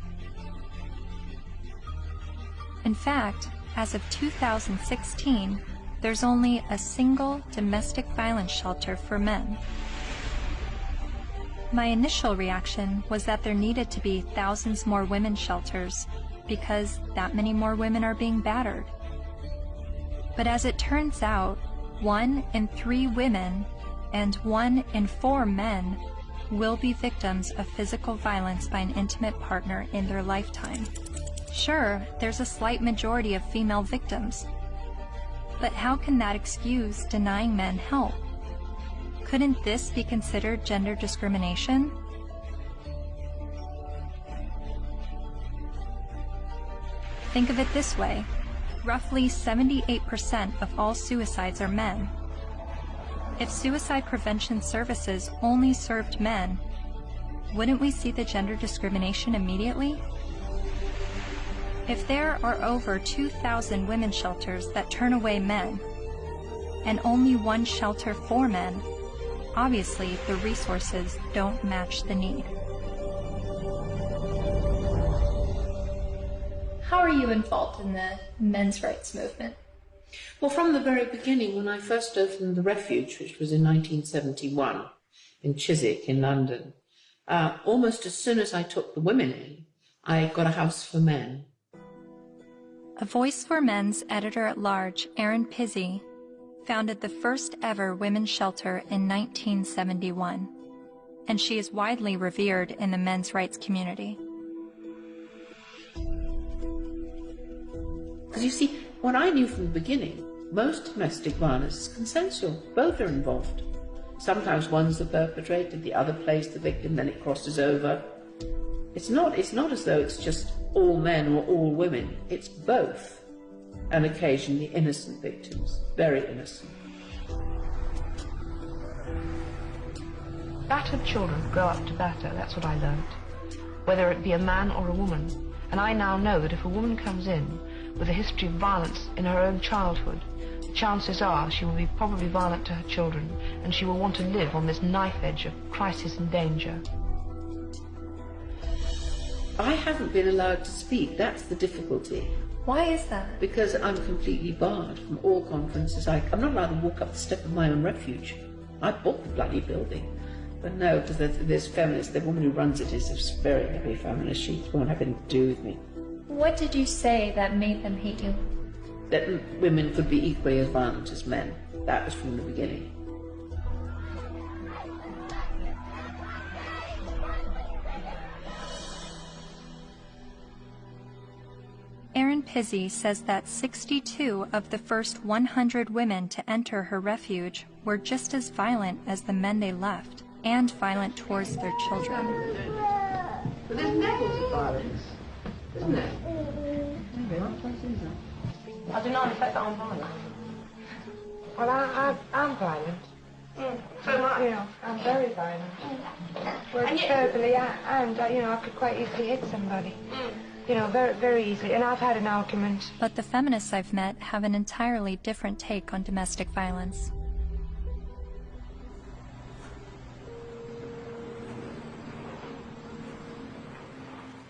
In fact, as of 2016, there's only a single domestic violence shelter for men. My initial reaction was that there needed to be thousands more women's shelters because that many more women are being battered. But as it turns out, 1 in 3 women and 1 in 4 men will be victims of physical violence by an intimate partner in their lifetime. Sure, there's a slight majority of female victims, but how can that excuse denying men help? Couldn't this be considered gender discrimination? Think of it this way. Roughly 78% of all suicides are men. If suicide prevention services only served men, wouldn't we see the gender discrimination immediately? If there are over 2,000 women's shelters that turn away men, and only 1 shelter for men, obviously the resources don't match the need. How are you involved in the men's rights movement? Well, from the very beginning, when I first opened the Refuge, which was in 1971 in Chiswick in London, almost as soon as I took the women in, I got a house for men. A Voice for Men's editor-at-large, Erin Pizzey, founded the first ever women's shelter in 1971, and she is widely revered in the men's rights community. Because you see, what I knew from the beginning, most domestic violence is consensual. Both are involved. Sometimes one's the perpetrator, the other plays the victim, then it crosses over. It's not as though it's just all men or all women. It's both, and occasionally innocent victims, very innocent. Battered children grow up to batter, that's what I learned. Whether it be a man or a woman. And I now know that if a woman comes in with a history of violence in her own childhood, the chances are she will be probably violent to her children, and she will want to live on this knife edge of crisis and danger. I haven't been allowed to speak, that's the difficulty. Why is that? Because I'm completely barred from all conferences. I'm not allowed to walk up the step of my own refuge. I bought the bloody building. But no, because there's feminists, the woman who runs it is a very heavy feminist. She won't have anything to do with me. What did you say that made them hate you? That women could be equally as violent as men. That was from the beginning. Erin Pizzey says that 62 of the first 100 women to enter her refuge were just as violent as the men they left, and violent towards their children. But there's levels of violence, isn't there? I deny the fact that I'm violent. Well, I'm violent. So much. You know, I'm very violent. Well, verbally, and you know, I could quite easily hit somebody. You know, very, very easily, and I've had an argument. But the feminists I've met have an entirely different take on domestic violence.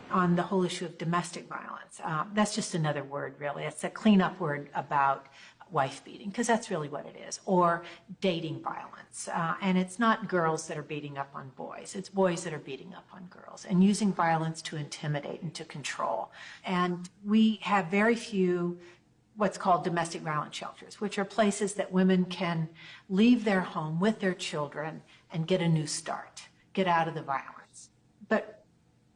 On the whole issue of domestic violence, that's just another word, really. It's a cleanup word about wife beating, because that's really what it is, or dating violence. And it's not girls that are beating up on boys, it's boys that are beating up on girls and using violence to intimidate and to control. And we have very few what's called domestic violence shelters, which are places that women can leave their home with their children and get a new start, get out of the violence. But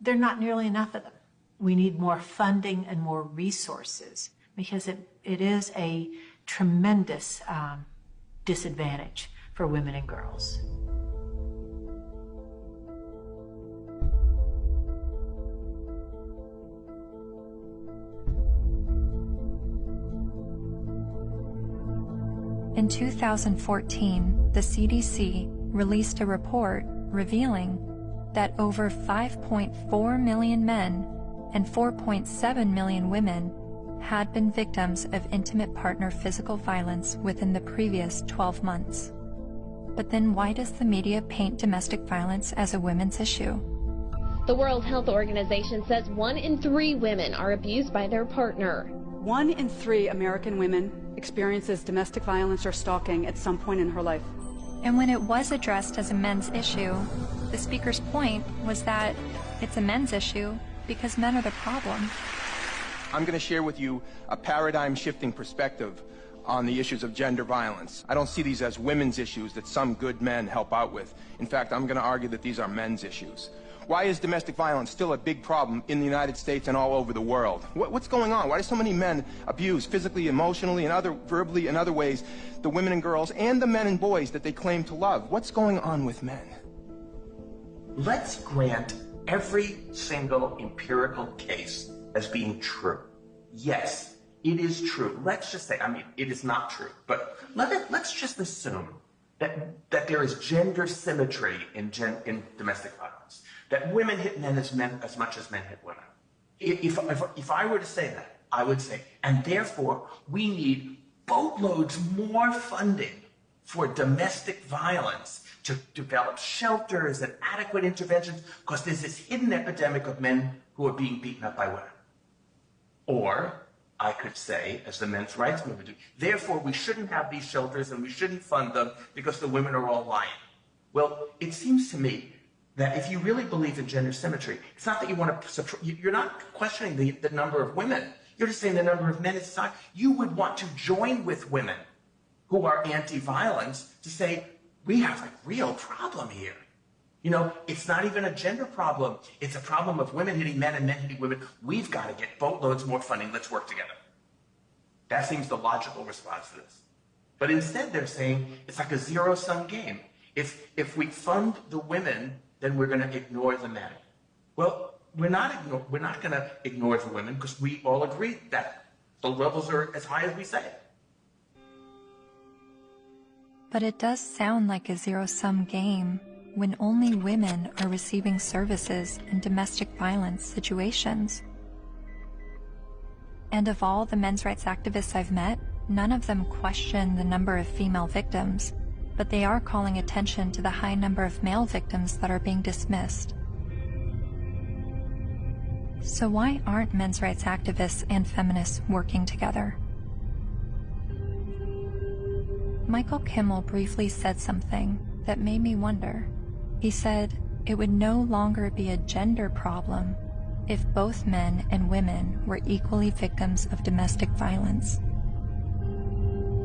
there are not nearly enough of them. We need more funding and more resources, because it is a tremendous disadvantage for women and girls. In 2014, the CDC released a report revealing that over 5.4 million men and 4.7 million women had been victims of intimate partner physical violence within the previous 12 months. But then why does the media paint domestic violence as a women's issue? The World Health Organization says 1 in 3 women are abused by their partner. 1 in 3 American women experiences domestic violence or stalking at some point in her life. And when it was addressed as a men's issue, the speaker's point was that it's a men's issue because men are the problem. I'm going to share with you a paradigm-shifting perspective on the issues of gender violence. I don't see these as women's issues that some good men help out with. In fact, I'm going to argue that these are men's issues. Why is domestic violence still a big problem in the United States and all over the world? What's going on? Why do so many men abuse physically, emotionally, and verbally and other ways the women and girls and the men and boys that they claim to love? What's going on with men? Let's grant every single empirical case as being true. Yes, it is true. Let's just say, I mean, it is not true, but let's just assume that there is gender symmetry in domestic violence, that women hit men as much as men hit women. If I were to say that, I would say, and therefore we need boatloads more funding for domestic violence, to develop shelters and adequate interventions, because there's this hidden epidemic of men who are being beaten up by women. Or I could say, as the men's rights movement do, therefore we shouldn't have these shelters and we shouldn't fund them because the women are all lying. Well, it seems to me that if you really believe in gender symmetry, it's not that you want to, you're not questioning the number of women. You're just saying the number of men is not. You would want to join with women who are anti-violence to say, we have a real problem here. You know, it's not even a gender problem. It's a problem of women hitting men and men hitting women. We've got to get boatloads more funding. Let's work together. That seems the logical response to this. But instead they're saying it's like a zero-sum game. If we fund the women, then we're going to ignore the men. Well, we're not going to ignore the women because we all agree that the levels are as high as we say. But it does sound like a zero-sum game when only women are receiving services in domestic violence situations. And of all the men's rights activists I've met, none of them question the number of female victims, but they are calling attention to the high number of male victims that are being dismissed. So why aren't men's rights activists and feminists working together? Michael Kimmel briefly said something that made me wonder. He said it would no longer be a gender problem if both men and women were equally victims of domestic violence.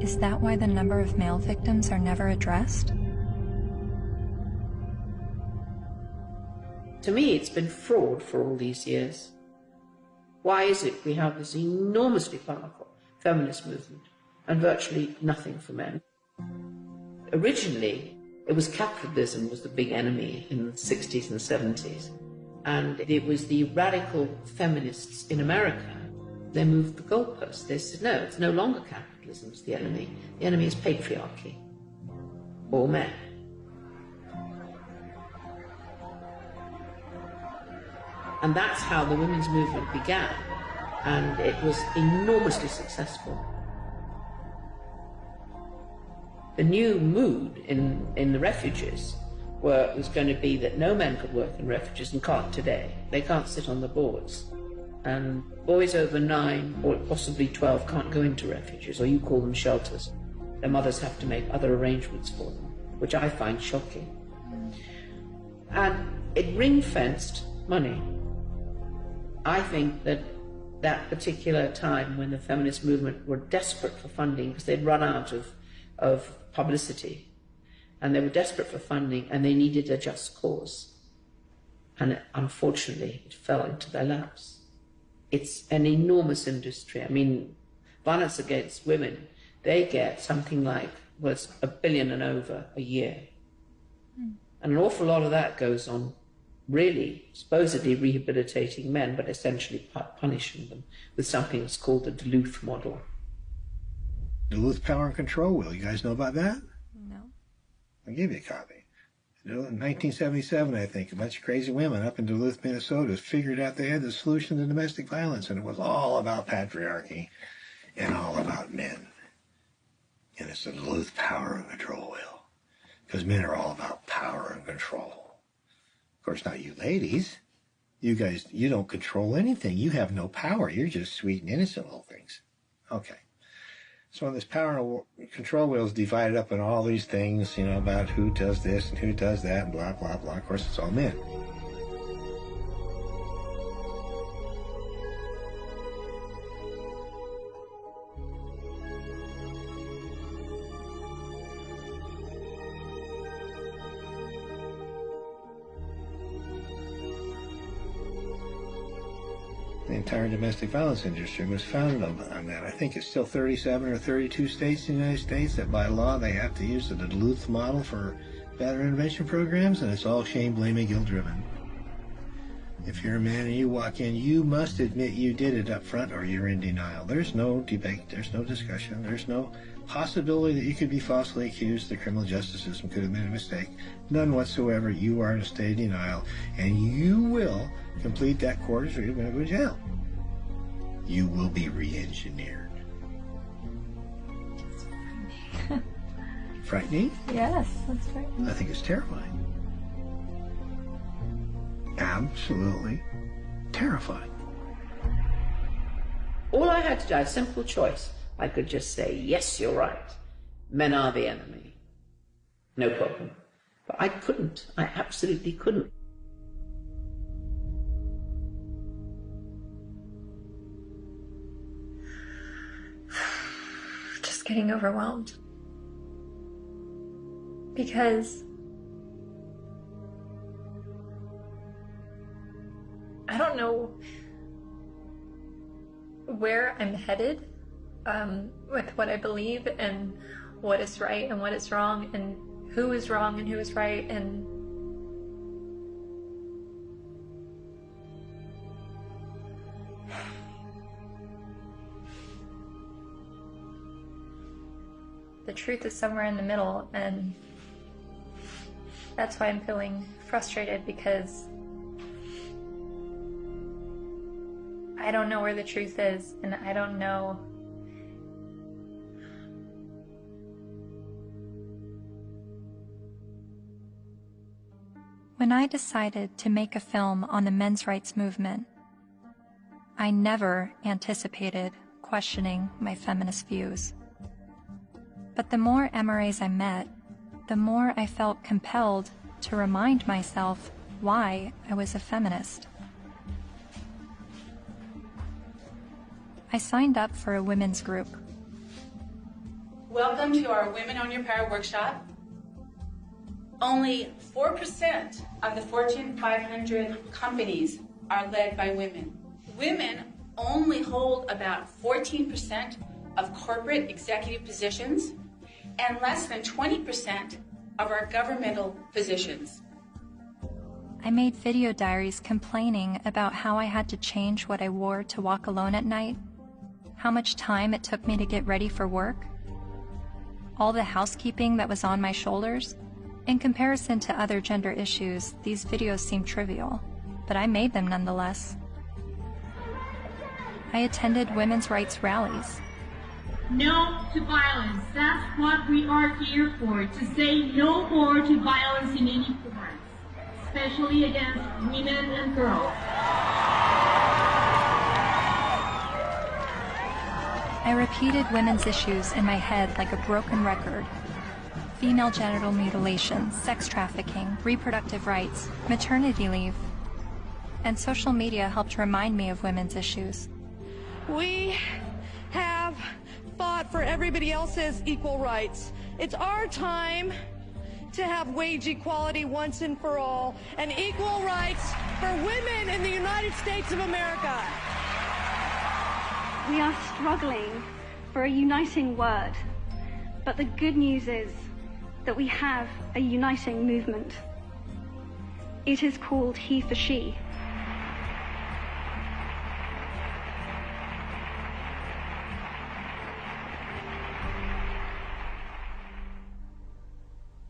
Is that why the number of male victims are never addressed? To me, it's been fraud for all these years. Why is it we have this enormously powerful feminist movement and virtually nothing for men? Originally, it was capitalism was the big enemy in the 60s and 70s. And it was the radical feminists in America. They moved the goalposts. They said, no, it's no longer capitalism is the enemy. The enemy is patriarchy, or men. And that's how the women's movement began. And it was enormously successful. The new mood in the refuges was going to be that no men could work in refuges and can't today. They can't sit on the boards. And boys over 9 or possibly 12 can't go into refuges, or you call them shelters. Their mothers have to make other arrangements for them, which I find shocking. And it ring-fenced money. I think that that particular time when the feminist movement were desperate for funding because they'd run out of publicity, and they were desperate for funding, and they needed a just cause. And unfortunately, it fell into their laps. It's an enormous industry. I mean, violence against women, they get something like, well, it's $1 billion and over a year. And an awful lot of that goes on really supposedly rehabilitating men, but essentially punishing them with something that's called the Duluth model. Duluth Power and Control Wheel. You guys know about that? No. I'll give you a copy. In 1977, I think, a bunch of crazy women up in Duluth, Minnesota figured out they had the solution to domestic violence, and it was all about patriarchy and all about men. And it's the Duluth Power and Control Wheel. Because men are all about power and control. Of course, not you ladies. You guys, you don't control anything. You have no power. You're just sweet and innocent little things. Okay. So this power and control wheel is divided up in all these things, you know, about who does this and who does that and blah, blah, blah. Of course, it's all men. The entire domestic violence industry was founded on that. I think it's still 37 or 32 states in the United States that by law they have to use the Duluth model for battery intervention programs, and it's all shame, blaming, guilt-driven. If you're a man and you walk in, you must admit you did it up front or you're in denial. There's no debate, there's no discussion, there's no possibility that you could be falsely accused. The criminal justice system could have made a mistake. None whatsoever. You are in a state of denial, and you will complete that course or you're going to go to jail. You will be re-engineered. Frightening? Yes, that's frightening. I think it's terrifying. Absolutely terrifying. All I had to do, I had a simple choice. I could just say, yes, you're right. Men are the enemy. No problem. But I couldn't. I absolutely couldn't. Just getting overwhelmed. Because I don't know where I'm headed with what I believe and what is right and what is wrong and who is wrong and who is right, and the truth is somewhere in the middle, and that's why I'm feeling frustrated, because I don't know where the truth is, and I don't know When I decided to make a film on the men's rights movement, I never anticipated questioning my feminist views. But the more MRAs I met, the more I felt compelled to remind myself why I was a feminist. I signed up for a women's group. Welcome to our Women on Your Power workshop. Only 4% of the Fortune 500 companies are led by women. Women only hold about 14% of corporate executive positions and less than 20% of our governmental positions. I made video diaries complaining about how I had to change what I wore to walk alone at night, how much time it took me to get ready for work, all the housekeeping that was on my shoulders. In comparison to other gender issues, these videos seem trivial, but I made them nonetheless. I attended women's rights rallies. No to violence. That's what we are here for, to say no more to violence in any form, especially against women and girls. I repeated women's issues in my head like a broken record. Female genital mutilation, sex trafficking, reproductive rights, maternity leave, and social media helped remind me of women's issues. We have fought for everybody else's equal rights. It's our time to have wage equality once and for all, and equal rights for women in the United States of America. We are struggling for a uniting word, but the good news is that we have a uniting movement. It is called He for She.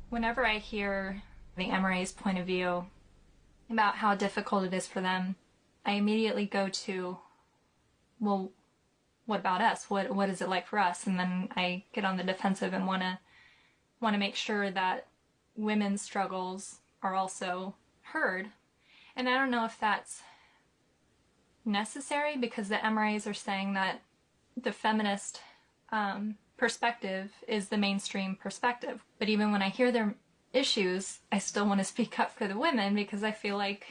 Whenever I hear the MRA's point of view about how difficult it is for them, I immediately go to, well, what about us? What is it like for us? And then I get on the defensive and want to make sure that women's struggles are also heard. And I don't know if that's necessary, because the MRAs are saying that the feminist perspective is the mainstream perspective. But even when I hear their issues, I still want to speak up for the women, because I feel like,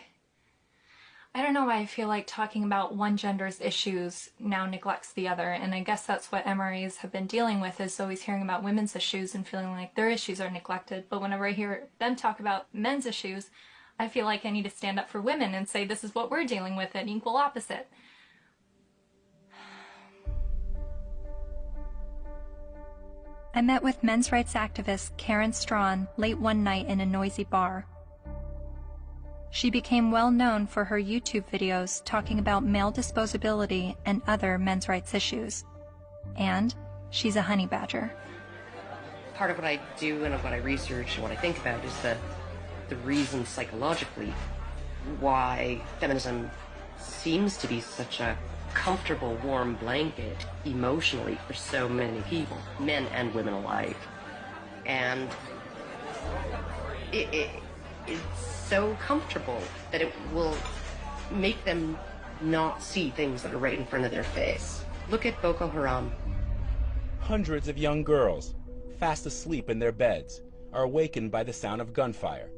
I don't know why I feel like talking about one gender's issues now neglects the other. And I guess that's what MRAs have been dealing with, is always hearing about women's issues and feeling like their issues are neglected. But whenever I hear them talk about men's issues, I feel like I need to stand up for women and say this is what we're dealing with, an equal opposite. I met with men's rights activist Karen Strawn late one night in a noisy bar. She became well known for her YouTube videos talking about male disposability and other men's rights issues. And she's a honey badger. Part of what I do and what I research and what I think about is the reason psychologically why feminism seems to be such a comfortable, warm blanket emotionally for so many people, men and women alike. And it's so comfortable that it will make them not see things that are right in front of their face. Look at Boko Haram. Hundreds of young girls, fast asleep in their beds, are awakened by the sound of gunfire.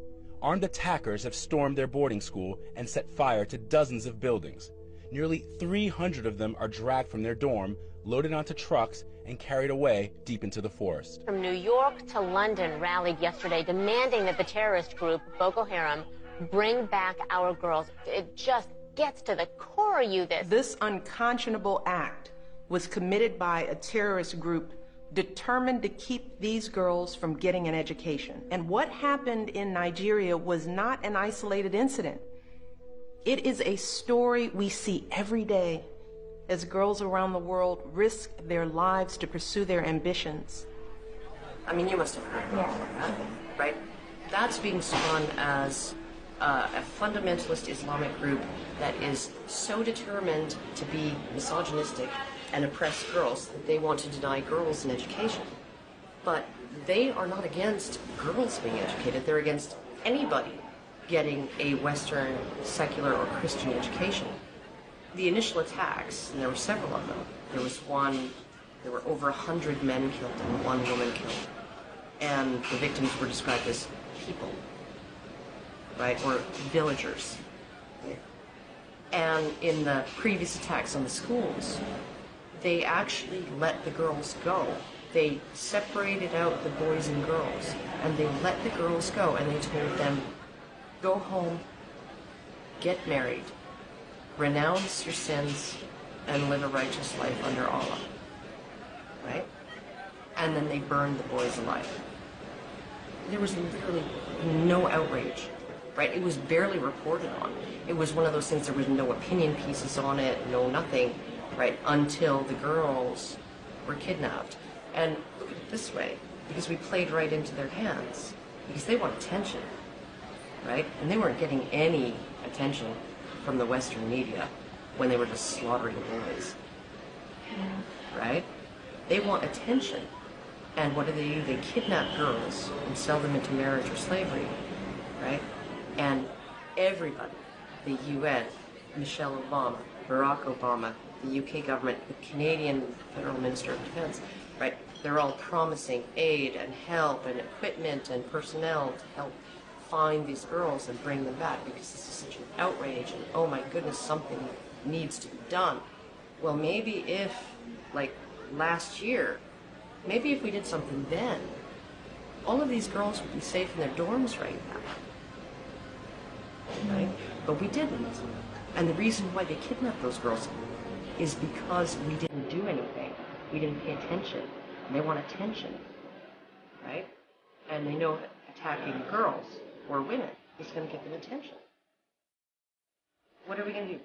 Armed attackers have stormed their boarding school and set fire to dozens of buildings. Nearly 300 of them are dragged from their dorm, loaded onto trucks, and carried away deep into the forest. From New York to London rallied yesterday demanding that the terrorist group Boko Haram bring back our girls. It just gets to the core of you. This unconscionable act was committed by a terrorist group determined to keep these girls from getting an education. And what happened in Nigeria was not an isolated incident. It is a story we see every day as girls around the world risk their lives to pursue their ambitions. I mean, you must have heard about that, right? That's being spun as a fundamentalist Islamic group that is so determined to be misogynistic and oppress girls that they want to deny girls an education. But they are not against girls being educated. They're against anybody getting a Western, secular, or Christian education. The initial attacks, and there were several of them, there were over 100 men killed and 1 woman killed. And the victims were described as people, right, or villagers. And in the previous attacks on the schools, they actually let the girls go. They separated out the boys and girls, and they let the girls go, and they told them, go home, get married, renounce your sins, and live a righteous life under Allah, right? And then they burned the boys alive. There was literally no outrage, right? It was barely reported on. It was one of those things, there was no opinion pieces on it, no nothing, right, until the girls were kidnapped. And look at it this way, because we played right into their hands, because they want attention, right? And they weren't getting any attention from the Western media when they were just slaughtering boys, right? They want attention. And what do? They kidnap girls and sell them into marriage or slavery, right? And everybody, the UN, Michelle Obama, Barack Obama, the UK government, the Canadian Federal Minister of Defense, right? They're all promising aid and help and equipment and personnel to help find these girls and bring them back, because this is such an outrage and oh my goodness, something needs to be done. Well, maybe if, like last year, maybe if we did something then, all of these girls would be safe in their dorms right now, right? But we didn't. And the reason why they kidnapped those girls is because we didn't do anything. We didn't pay attention. And they want attention, right? And they know that attacking girls or women is going to get them attention. What are we going to do?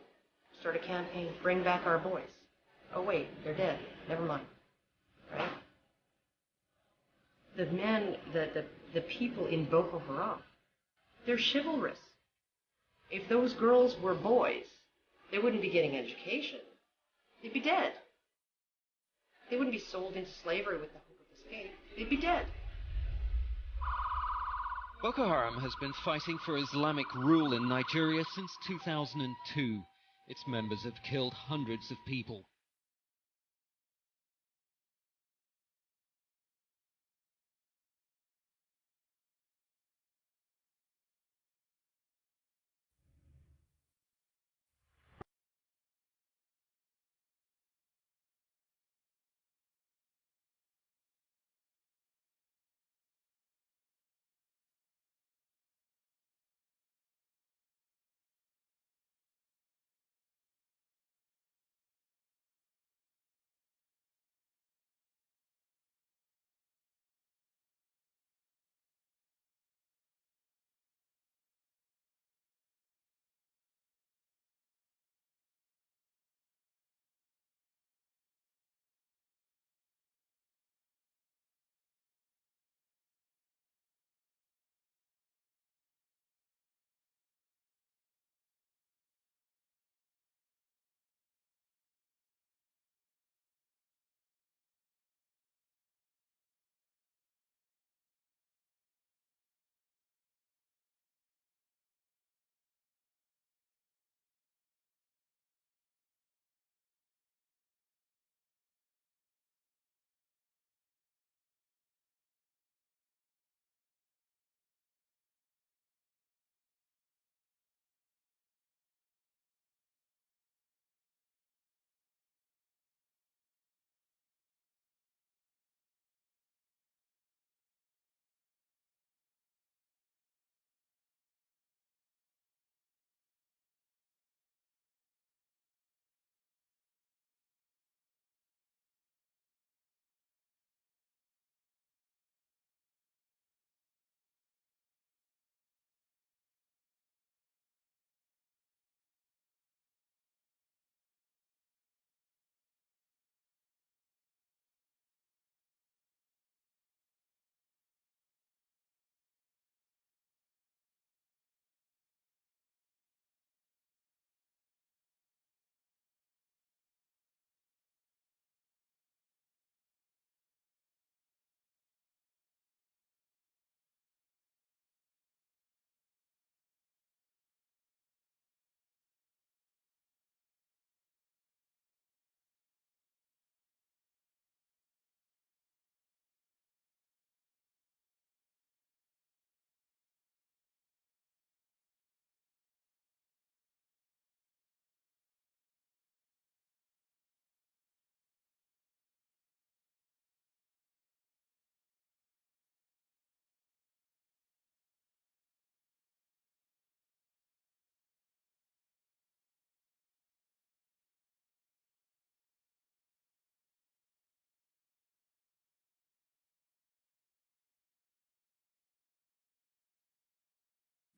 Start a campaign, bring back our boys. Oh wait, they're dead. Never mind, right? The men, the people in Boko Haram, they're chivalrous. If those girls were boys, they wouldn't be getting education. They'd be dead. They wouldn't be sold into slavery with the hope of escape. They'd be dead. Boko Haram has been fighting for Islamic rule in Nigeria since 2002. Its members have killed hundreds of people.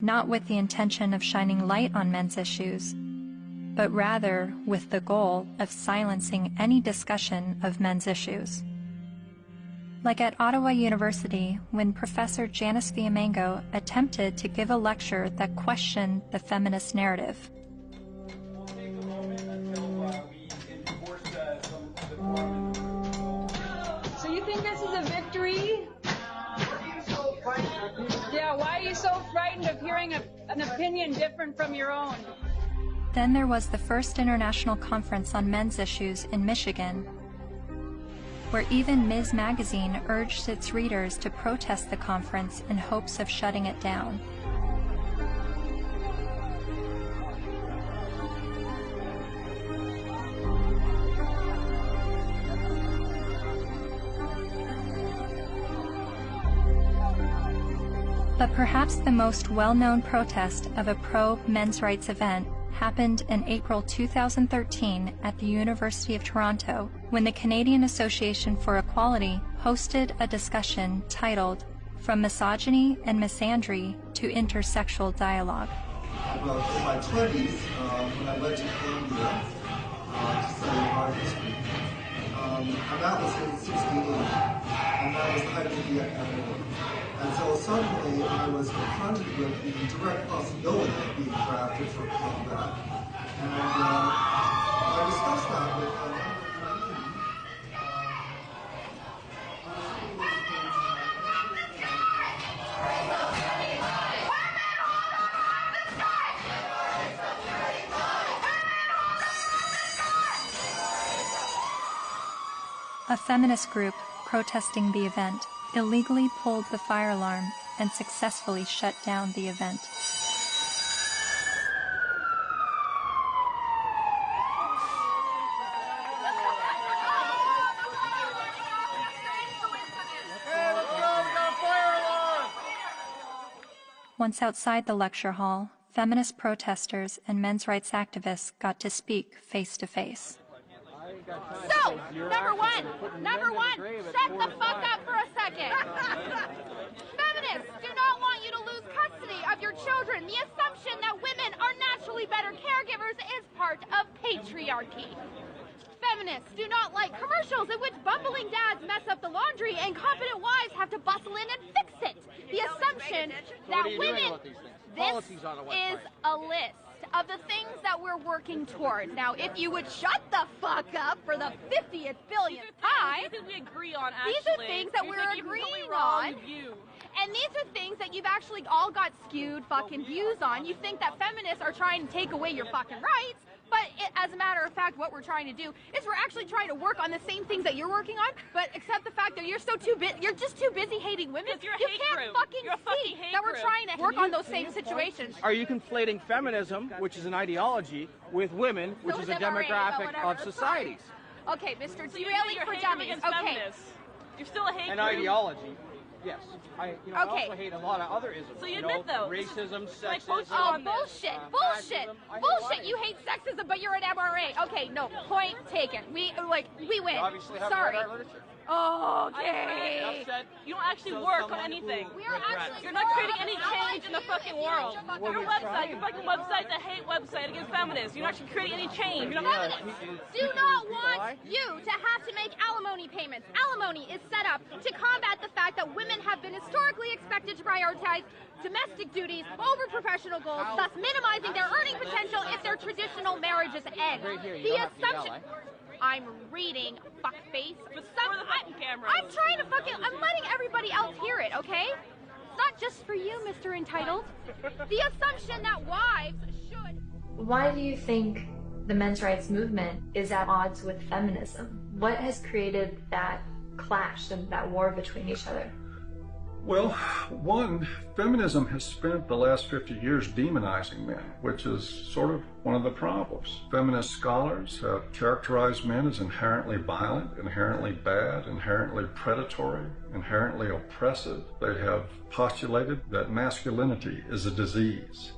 not with the intention of shining light on men's issues, but rather with the goal of silencing any discussion of men's issues. Like at Ottawa University, when Professor Janice Villamango attempted to give a lecture that questioned the feminist narrative. So you think this is a victory? Yeah, why are you so frightened of hearing an opinion different from your own? Then there was the first International Conference on Men's Issues in Michigan, where even Ms. Magazine urged its readers to protest the conference in hopes of shutting it down. But perhaps the most well-known protest of a pro-men's rights event happened in April 2013 at the University of Toronto, when the Canadian Association for Equality hosted a discussion titled From Misogyny and Misandry to Intersexual Dialogue. Well, in my 20s, when I went to Columbia to study art history, and that was in 68, and that was the height of the Vietnam War. And so suddenly I was confronted with the direct possibility of being drafted for combat. And I discussed that with a feminist group protesting the event illegally pulled the fire alarm and successfully shut down the event. Once outside the lecture hall, feminist protesters and men's rights activists got to speak face to face. So, number one, shut the fuck up for a second. Feminists do not want you to lose custody of your children. The assumption that women are naturally better caregivers is part of patriarchy. Feminists do not like commercials in which bumbling dads mess up the laundry and competent wives have to bustle in and fix it. The assumption that women... This is a list of the things that we're working towards. Now, if you would shut the fuck up for the 50th billionth time, we agree on, actually. These are things that we're agreeing on. And these are things that you've actually all got skewed fucking views on. You think that feminists are trying to take away your fucking rights, but as a matter of fact, what we're trying to do is we're actually trying to work on the same things that you're working on, but except the fact that you're just too busy hating women. You can't fucking see that we're trying to work on those same situations. Are you conflating feminism, which is an ideology, with women, which is a demographic of society? Okay, Mr. Derailing for Dummies. Okay. You're still a hate An group. ideology. Yes. I also hate a lot of other isms. So you admit those. Racism, sexism. Oh, bullshit. Bullshit. You hate sexism, but you're an MRA. Okay, no, point taken. We win. Sorry. Okay. You don't actually work on anything. You're not creating any change in the fucking world. Your website, your fucking website's a hate website against feminists. You're not actually creating any change. Feminists do not want you to have to make alimony payments. Alimony is set up to combat the fact that women have been historically expected to prioritize domestic duties over professional goals, thus minimizing their earning potential if their traditional marriages end. The assumption... I'm reading, fuckface. I'm trying to I'm letting everybody else hear it, okay? It's not just for you, Mr. Entitled. The assumption that wives should... Why do you think the men's rights movement is at odds with feminism? What has created that clash and that war between each other? Well, one, feminism has spent the last 50 years demonizing men, which is sort of one of the problems. Feminist scholars have characterized men as inherently violent, inherently bad, inherently predatory, inherently oppressive. They have postulated that masculinity is a disease.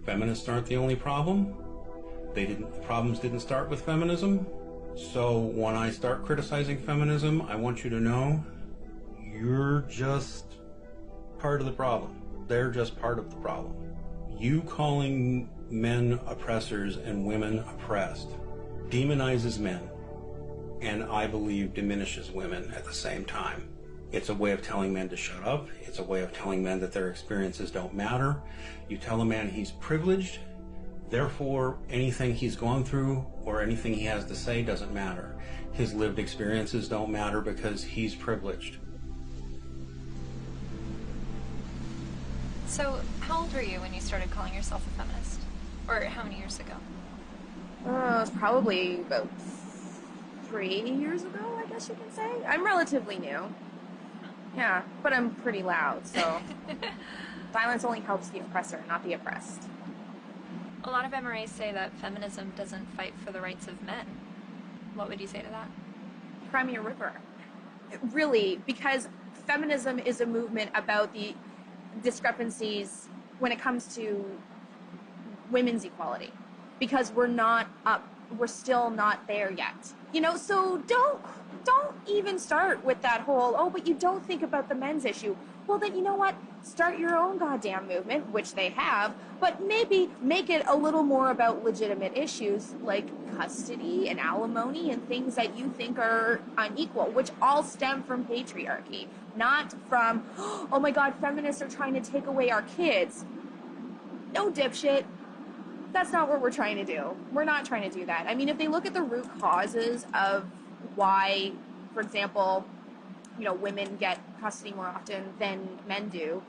Feminists aren't the only problem. The problems didn't start with feminism. So when I start criticizing feminism, I want you to know you're just part of the problem. They're just part of the problem. You calling men oppressors and women oppressed demonizes men, and I believe diminishes women at the same time. It's a way of telling men to shut up. It's a way of telling men that their experiences don't matter. You tell a man he's privileged, therefore anything he's gone through or anything he has to say doesn't matter. His lived experiences don't matter because he's privileged. So, how old were you when you started calling yourself a feminist? Or how many years ago? It was probably about 3 years ago, I guess you can say. I'm relatively new. Yeah, but I'm pretty loud, so violence only helps the oppressor, not the oppressed. A lot of MRAs say that feminism doesn't fight for the rights of men. What would you say to that? Cry me a river. Really, because feminism is a movement about the discrepancies when it comes to women's equality. Because we're still not there yet. You know, so don't even start with that whole, oh, but you don't think about the men's issue. Well, then, you know what? Start your own goddamn movement, which they have, but maybe make it a little more about legitimate issues like custody and alimony and things that you think are unequal, which all stem from patriarchy, not from, oh my God, feminists are trying to take away our kids. No, dipshit. That's not what we're trying to do. We're not trying to do that. I mean, if they look at the root causes of why, for example, you know, women get custody more often than men do,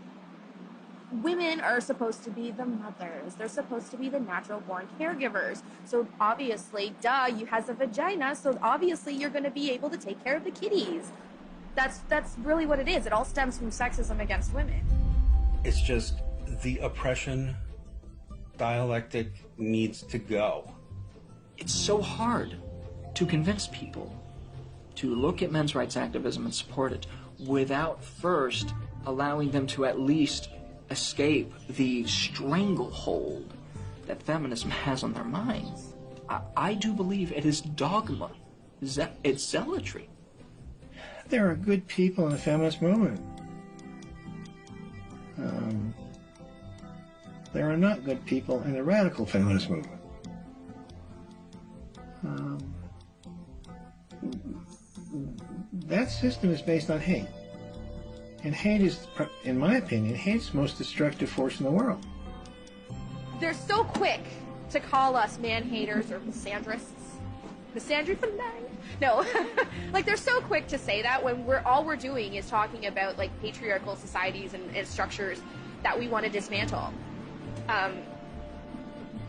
women are supposed to be the mothers. They're supposed to be the natural born caregivers. So obviously, duh, you has a vagina, so obviously you're going to be able to take care of the kiddies. That's really what it is. It all stems from sexism against women. It's just the oppression dialectic needs to go. It's so hard to convince people to look at men's rights activism and support it without first allowing them to at least escape the stranglehold that feminism has on their minds. I do believe it is dogma. It's zealotry. There are good people in the feminist movement. There are not good people in the radical feminist movement. That system is based on hate. And hate is, in my opinion, hate's the most destructive force in the world. They're so quick to call us man-haters or misandrists. Misandry for life. No, like they're so quick to say that when all we're doing is talking about like patriarchal societies and structures that we want to dismantle.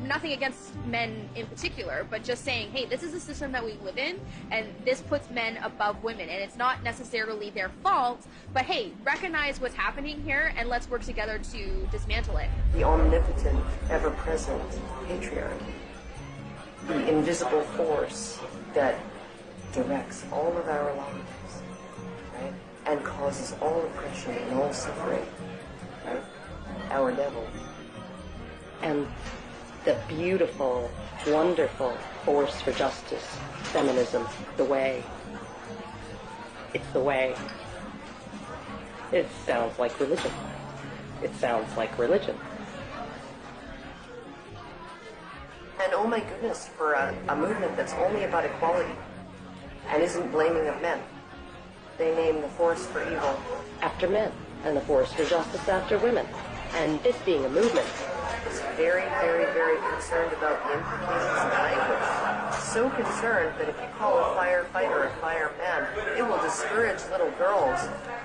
Nothing against men in particular, but just saying, hey, this is a system that we live in, and this puts men above women, and it's not necessarily their fault, but hey, recognize what's happening here, and let's work together to dismantle it. The omnipotent, ever-present patriarchy, the invisible force that directs all of our lives, right, and causes all oppression and all suffering, right, our devil. And the beautiful, wonderful force for justice, feminism, the way. It's the way. It sounds like religion. It sounds like religion. And oh my goodness, for a movement that's only about equality and isn't blaming of men. They name the force for evil after men and the force for justice after women. And this being a movement is very, very, very concerned about the implications of language. So concerned that if you call a firefighter a fireman, it will discourage little girls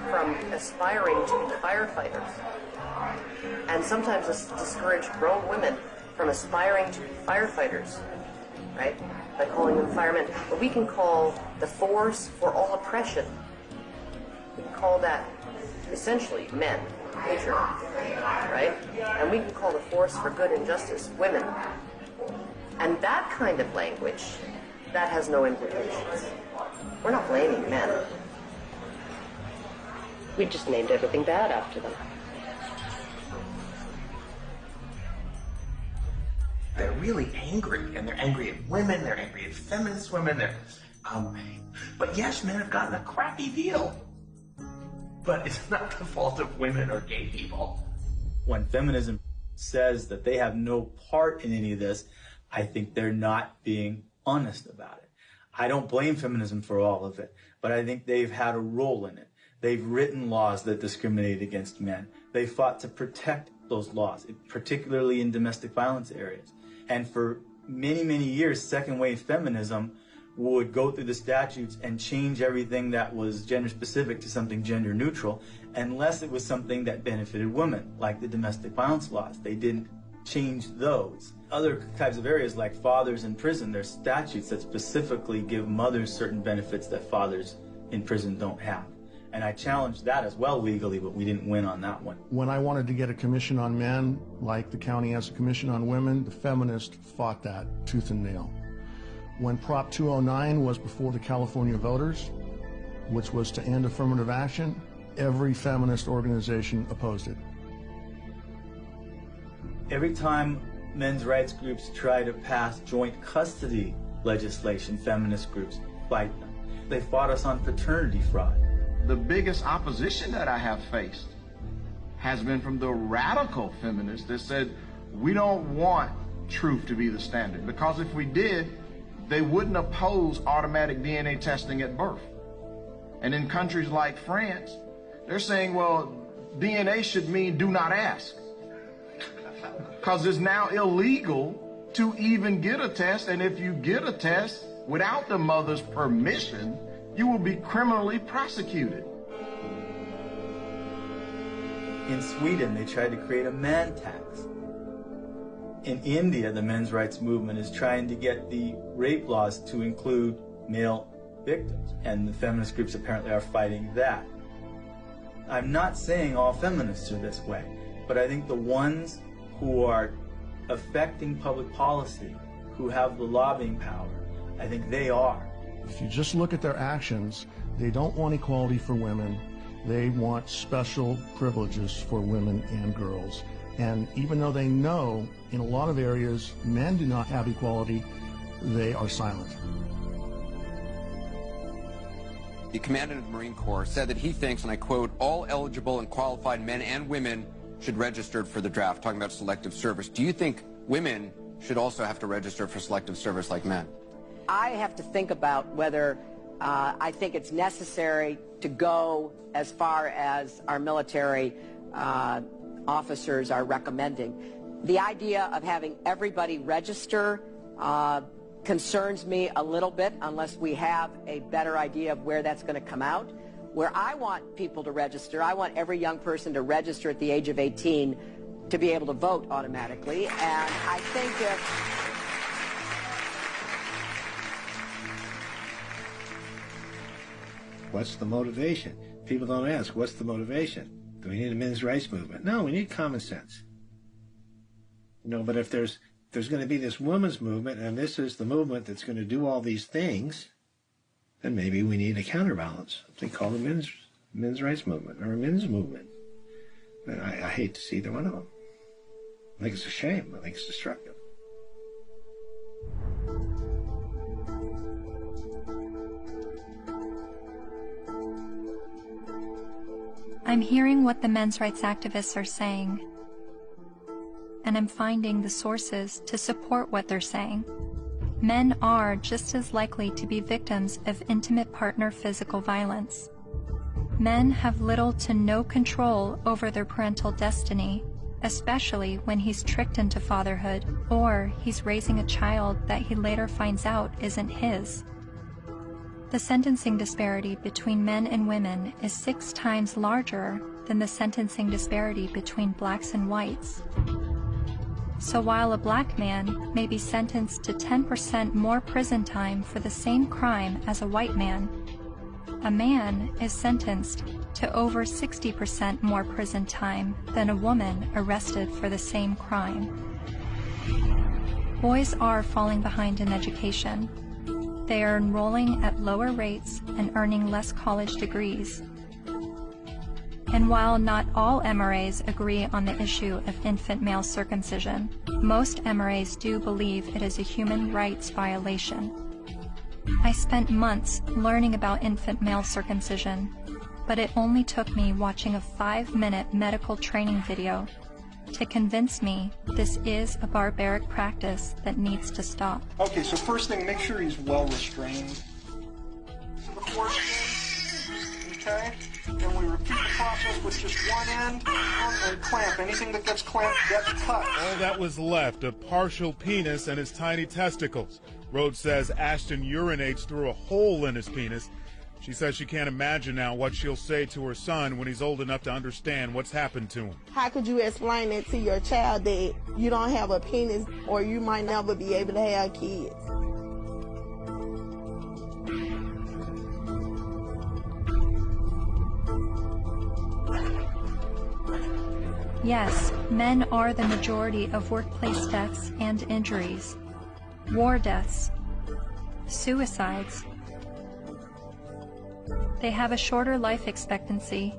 from aspiring to be firefighters. And sometimes discourage grown women from aspiring to be firefighters, right? By calling them firemen. But we can call the force for all oppression, we can call that essentially men. Patriarchy, right? And we can call the force for good and justice women. And that kind of language, that has no implications. We're not blaming men. We just named everything bad after them. They're really angry, and they're angry at women, they're angry at feminist women, but yes, men have gotten a crappy deal. But it's not the fault of women or gay people. When feminism says that they have no part in any of this, I think they're not being honest about it. I don't blame feminism for all of it, but I think they've had a role in it. They've written laws that discriminate against men. They fought to protect those laws, particularly in domestic violence areas. And for many, many years, second wave feminism would go through the statutes and change everything that was gender specific to something gender neutral, unless it was something that benefited women, like the domestic violence laws. They didn't change those. Other types of areas like fathers in prison, there's statutes that specifically give mothers certain benefits that fathers in prison don't have. And I challenged that as well legally, but we didn't win on that one. When I wanted to get a commission on men, like the county has a commission on women, the feminists fought that tooth and nail. When Prop 209 was before the California voters, which was to end affirmative action, every feminist organization opposed it. Every time men's rights groups try to pass joint custody legislation, feminist groups fight them. They fought us on paternity fraud. The biggest opposition that I have faced has been from the radical feminists that said, we don't want truth to be the standard, because if we did, they wouldn't oppose automatic DNA testing at birth. And in countries like France, they're saying, well, DNA should mean do not ask, because it's now illegal to even get a test, and if you get a test without the mother's permission, you will be criminally prosecuted. In Sweden, they tried to create a man tax. In India, the men's rights movement is trying to get the rape laws to include male victims, and the feminist groups apparently are fighting that. I'm not saying all feminists are this way, but I think the ones who are affecting public policy, who have the lobbying power, I think they are. If you just look at their actions, they don't want equality for women. They want special privileges for women and girls. And even though they know in a lot of areas men do not have equality, they are silent. The commandant of the Marine Corps said that he thinks, and I quote, all eligible and qualified men and women should register for the draft, talking about selective service. Do you think women should also have to register for selective service like men? I have to think about whether I think it's necessary to go as far as our military officers are recommending. The idea of having everybody register concerns me a little bit unless we have a better idea of where that's going to come out. Where I want people to register, I want every young person to register at the age of 18 to be able to vote automatically. And I think if... What's the motivation? People don't ask, what's the motivation? Do we need a men's rights movement? No, we need common sense. You know, but if there's going to be this women's movement, and this is the movement that's going to do all these things, then maybe we need a counterbalance. Something called a men's rights movement or a men's movement. But I hate to see either one of them. I think it's a shame. I think it's destructive. I'm hearing what the men's rights activists are saying, and I'm finding the sources to support what they're saying. Men are just as likely to be victims of intimate partner physical violence. Men have little to no control over their parental destiny, especially when he's tricked into fatherhood or he's raising a child that he later finds out isn't his. The sentencing disparity between men and women is 6 times larger than the sentencing disparity between blacks and whites. So while a black man may be sentenced to 10% more prison time for the same crime as a white man, a man is sentenced to over 60% more prison time than a woman arrested for the same crime. Boys are falling behind in education. They are enrolling at lower rates and earning less college degrees. And while not all MRAs agree on the issue of infant male circumcision, most MRAs do believe it is a human rights violation. I spent months learning about infant male circumcision, but it only took me watching a 5-minute medical training video to convince me this is a barbaric practice that needs to stop. Okay, so first thing, make sure he's well restrained. Before okay? Then we repeat the process with just one end and clamp. Anything that gets clamped gets cut. All that was left, a partial penis and his tiny testicles. Rhodes says Ashton urinates through a hole in his penis. She says she can't imagine now what she'll say to her son when he's old enough to understand what's happened to him. How could you explain it to your child that you don't have a penis or you might never be able to have kids? Yes, men are the majority of workplace deaths and injuries, war deaths, suicides. They have a shorter life expectancy.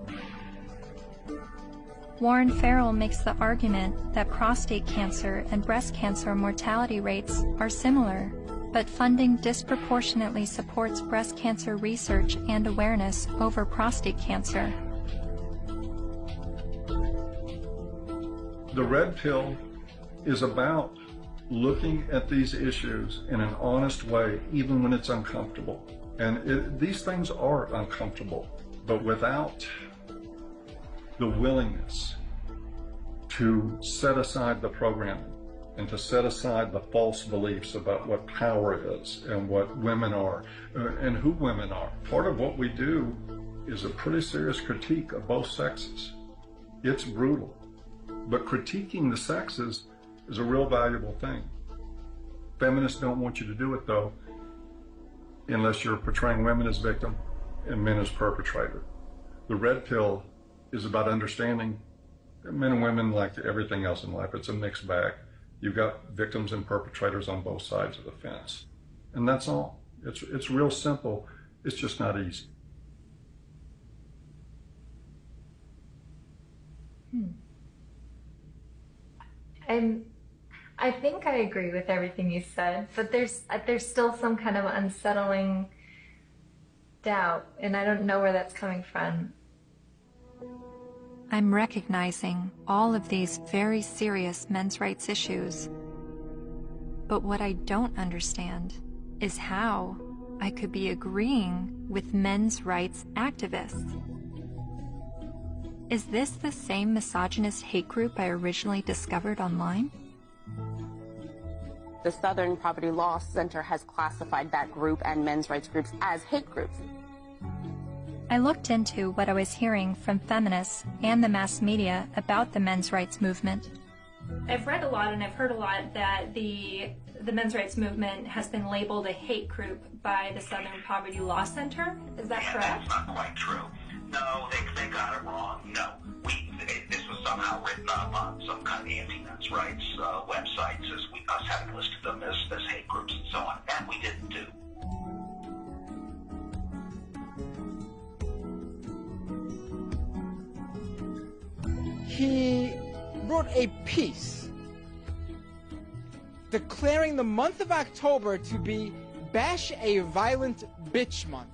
Warren Farrell makes the argument that prostate cancer and breast cancer mortality rates are similar, but funding disproportionately supports breast cancer research and awareness over prostate cancer. The red pill is about looking at these issues in an honest way, even when it's uncomfortable. And these things are uncomfortable, but without the willingness to set aside the programming and to set aside the false beliefs about what power is and what women are and who women are. Part of what we do is a pretty serious critique of both sexes. It's brutal, but critiquing the sexes is a real valuable thing. Feminists don't want you to do it, though, unless you're portraying women as victim and men as perpetrator. The red pill is about understanding that men and women, like everything else in life, it's a mixed bag. You've got victims and perpetrators on both sides of the fence. And that's all. It's real simple. It's just not easy. I think I agree with everything you said, but there's still some kind of unsettling doubt, and I don't know where that's coming from. I'm recognizing all of these very serious men's rights issues. But what I don't understand is how I could be agreeing with men's rights activists. Is this the same misogynist hate group I originally discovered online? The Southern Poverty Law Center has classified that group and men's rights groups as hate groups. I looked into what I was hearing from feminists and the mass media about the men's rights movement. I've read a lot and I've heard a lot that the men's rights movement has been labeled a hate group by the Southern Poverty Law Center. Is that correct? That's not quite true. No, they got it wrong. You know, this was somehow written up on some kind of anti-men's rights websites as us having listed them as hate groups and so on, and we didn't do. He wrote a piece declaring the month of October to be Bash a Violent Bitch Month.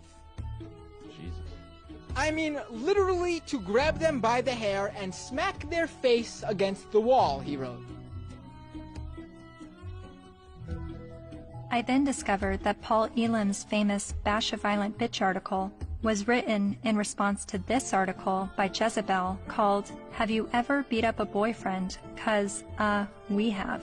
I mean, literally to grab them by the hair and smack their face against the wall, he wrote. I then discovered that Paul Elam's famous Bash a Violent Bitch article was written in response to this article by Jezebel called, "Have You Ever Beat Up a Boyfriend? 'Cause, we have."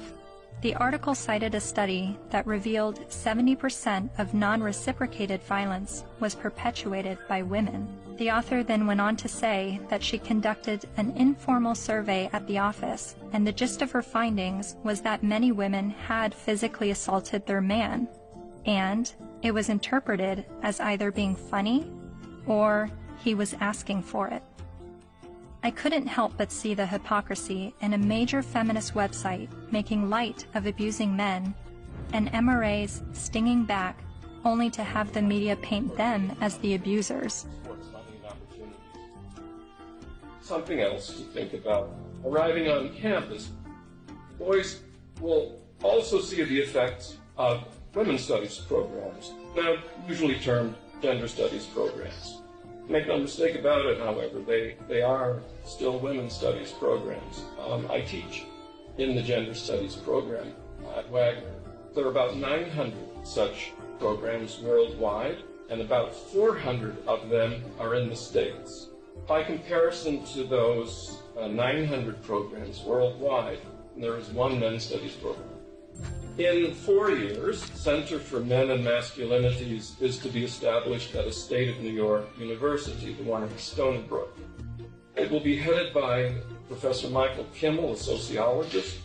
The article cited a study that revealed 70% of non-reciprocated violence was perpetuated by women. The author then went on to say that she conducted an informal survey at the office, and the gist of her findings was that many women had physically assaulted their man, and it was interpreted as either being funny or he was asking for it. I couldn't help but see the hypocrisy in a major feminist website making light of abusing men, and MRAs stinging back only to have the media paint them as the abusers. Something else to think about. Arriving on campus, boys will also see the effects of women's studies programs, now usually termed gender studies programs. Make no mistake about it, however, they are still women's studies programs. I teach in the gender studies program at Wagner. There are about 900 such programs worldwide, and about 400 of them are in the States. By comparison to those 900 programs worldwide, there is one men's studies program. In 4 years, Center for Men and Masculinities is to be established at a State of New York university, the one in Stony Brook. It will be headed by Professor Michael Kimmel, a sociologist.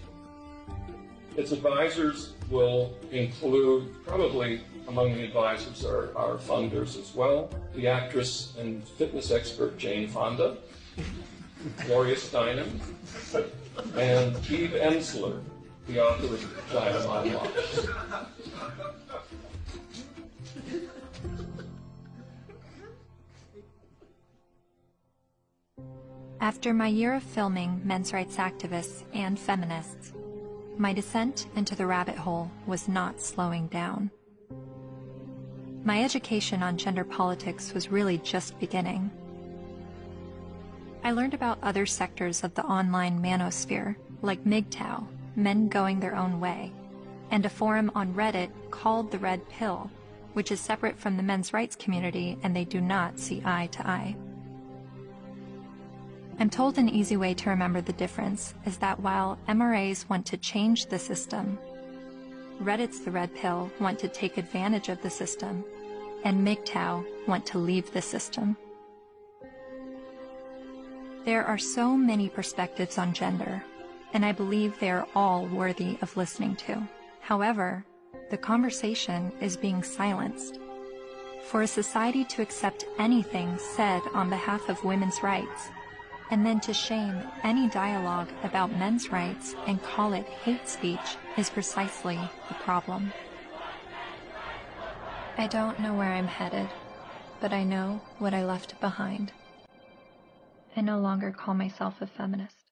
Its advisors will include, probably among the advisors are funders as well, the actress and fitness expert Jane Fonda, Gloria Steinem, and Eve Ensler, the author of Dynamite Launch. After my year of filming men's rights activists and feminists, my descent into the rabbit hole was not slowing down. My education on gender politics was really just beginning. I learned about other sectors of the online manosphere, like MGTOW, Men Going Their Own Way, and a forum on Reddit called the Red Pill, which is separate from the men's rights community and they do not see eye to eye. I'm told an easy way to remember the difference is that while MRAs want to change the system, Reddit's the Red Pill want to take advantage of the system, and MGTOW want to leave the system. There are so many perspectives on gender, and I believe they are all worthy of listening to. However, the conversation is being silenced. For a society to accept anything said on behalf of women's rights, and then to shame any dialogue about men's rights and call it hate speech is precisely the problem. I don't know where I'm headed, but I know what I left behind. I no longer call myself a feminist.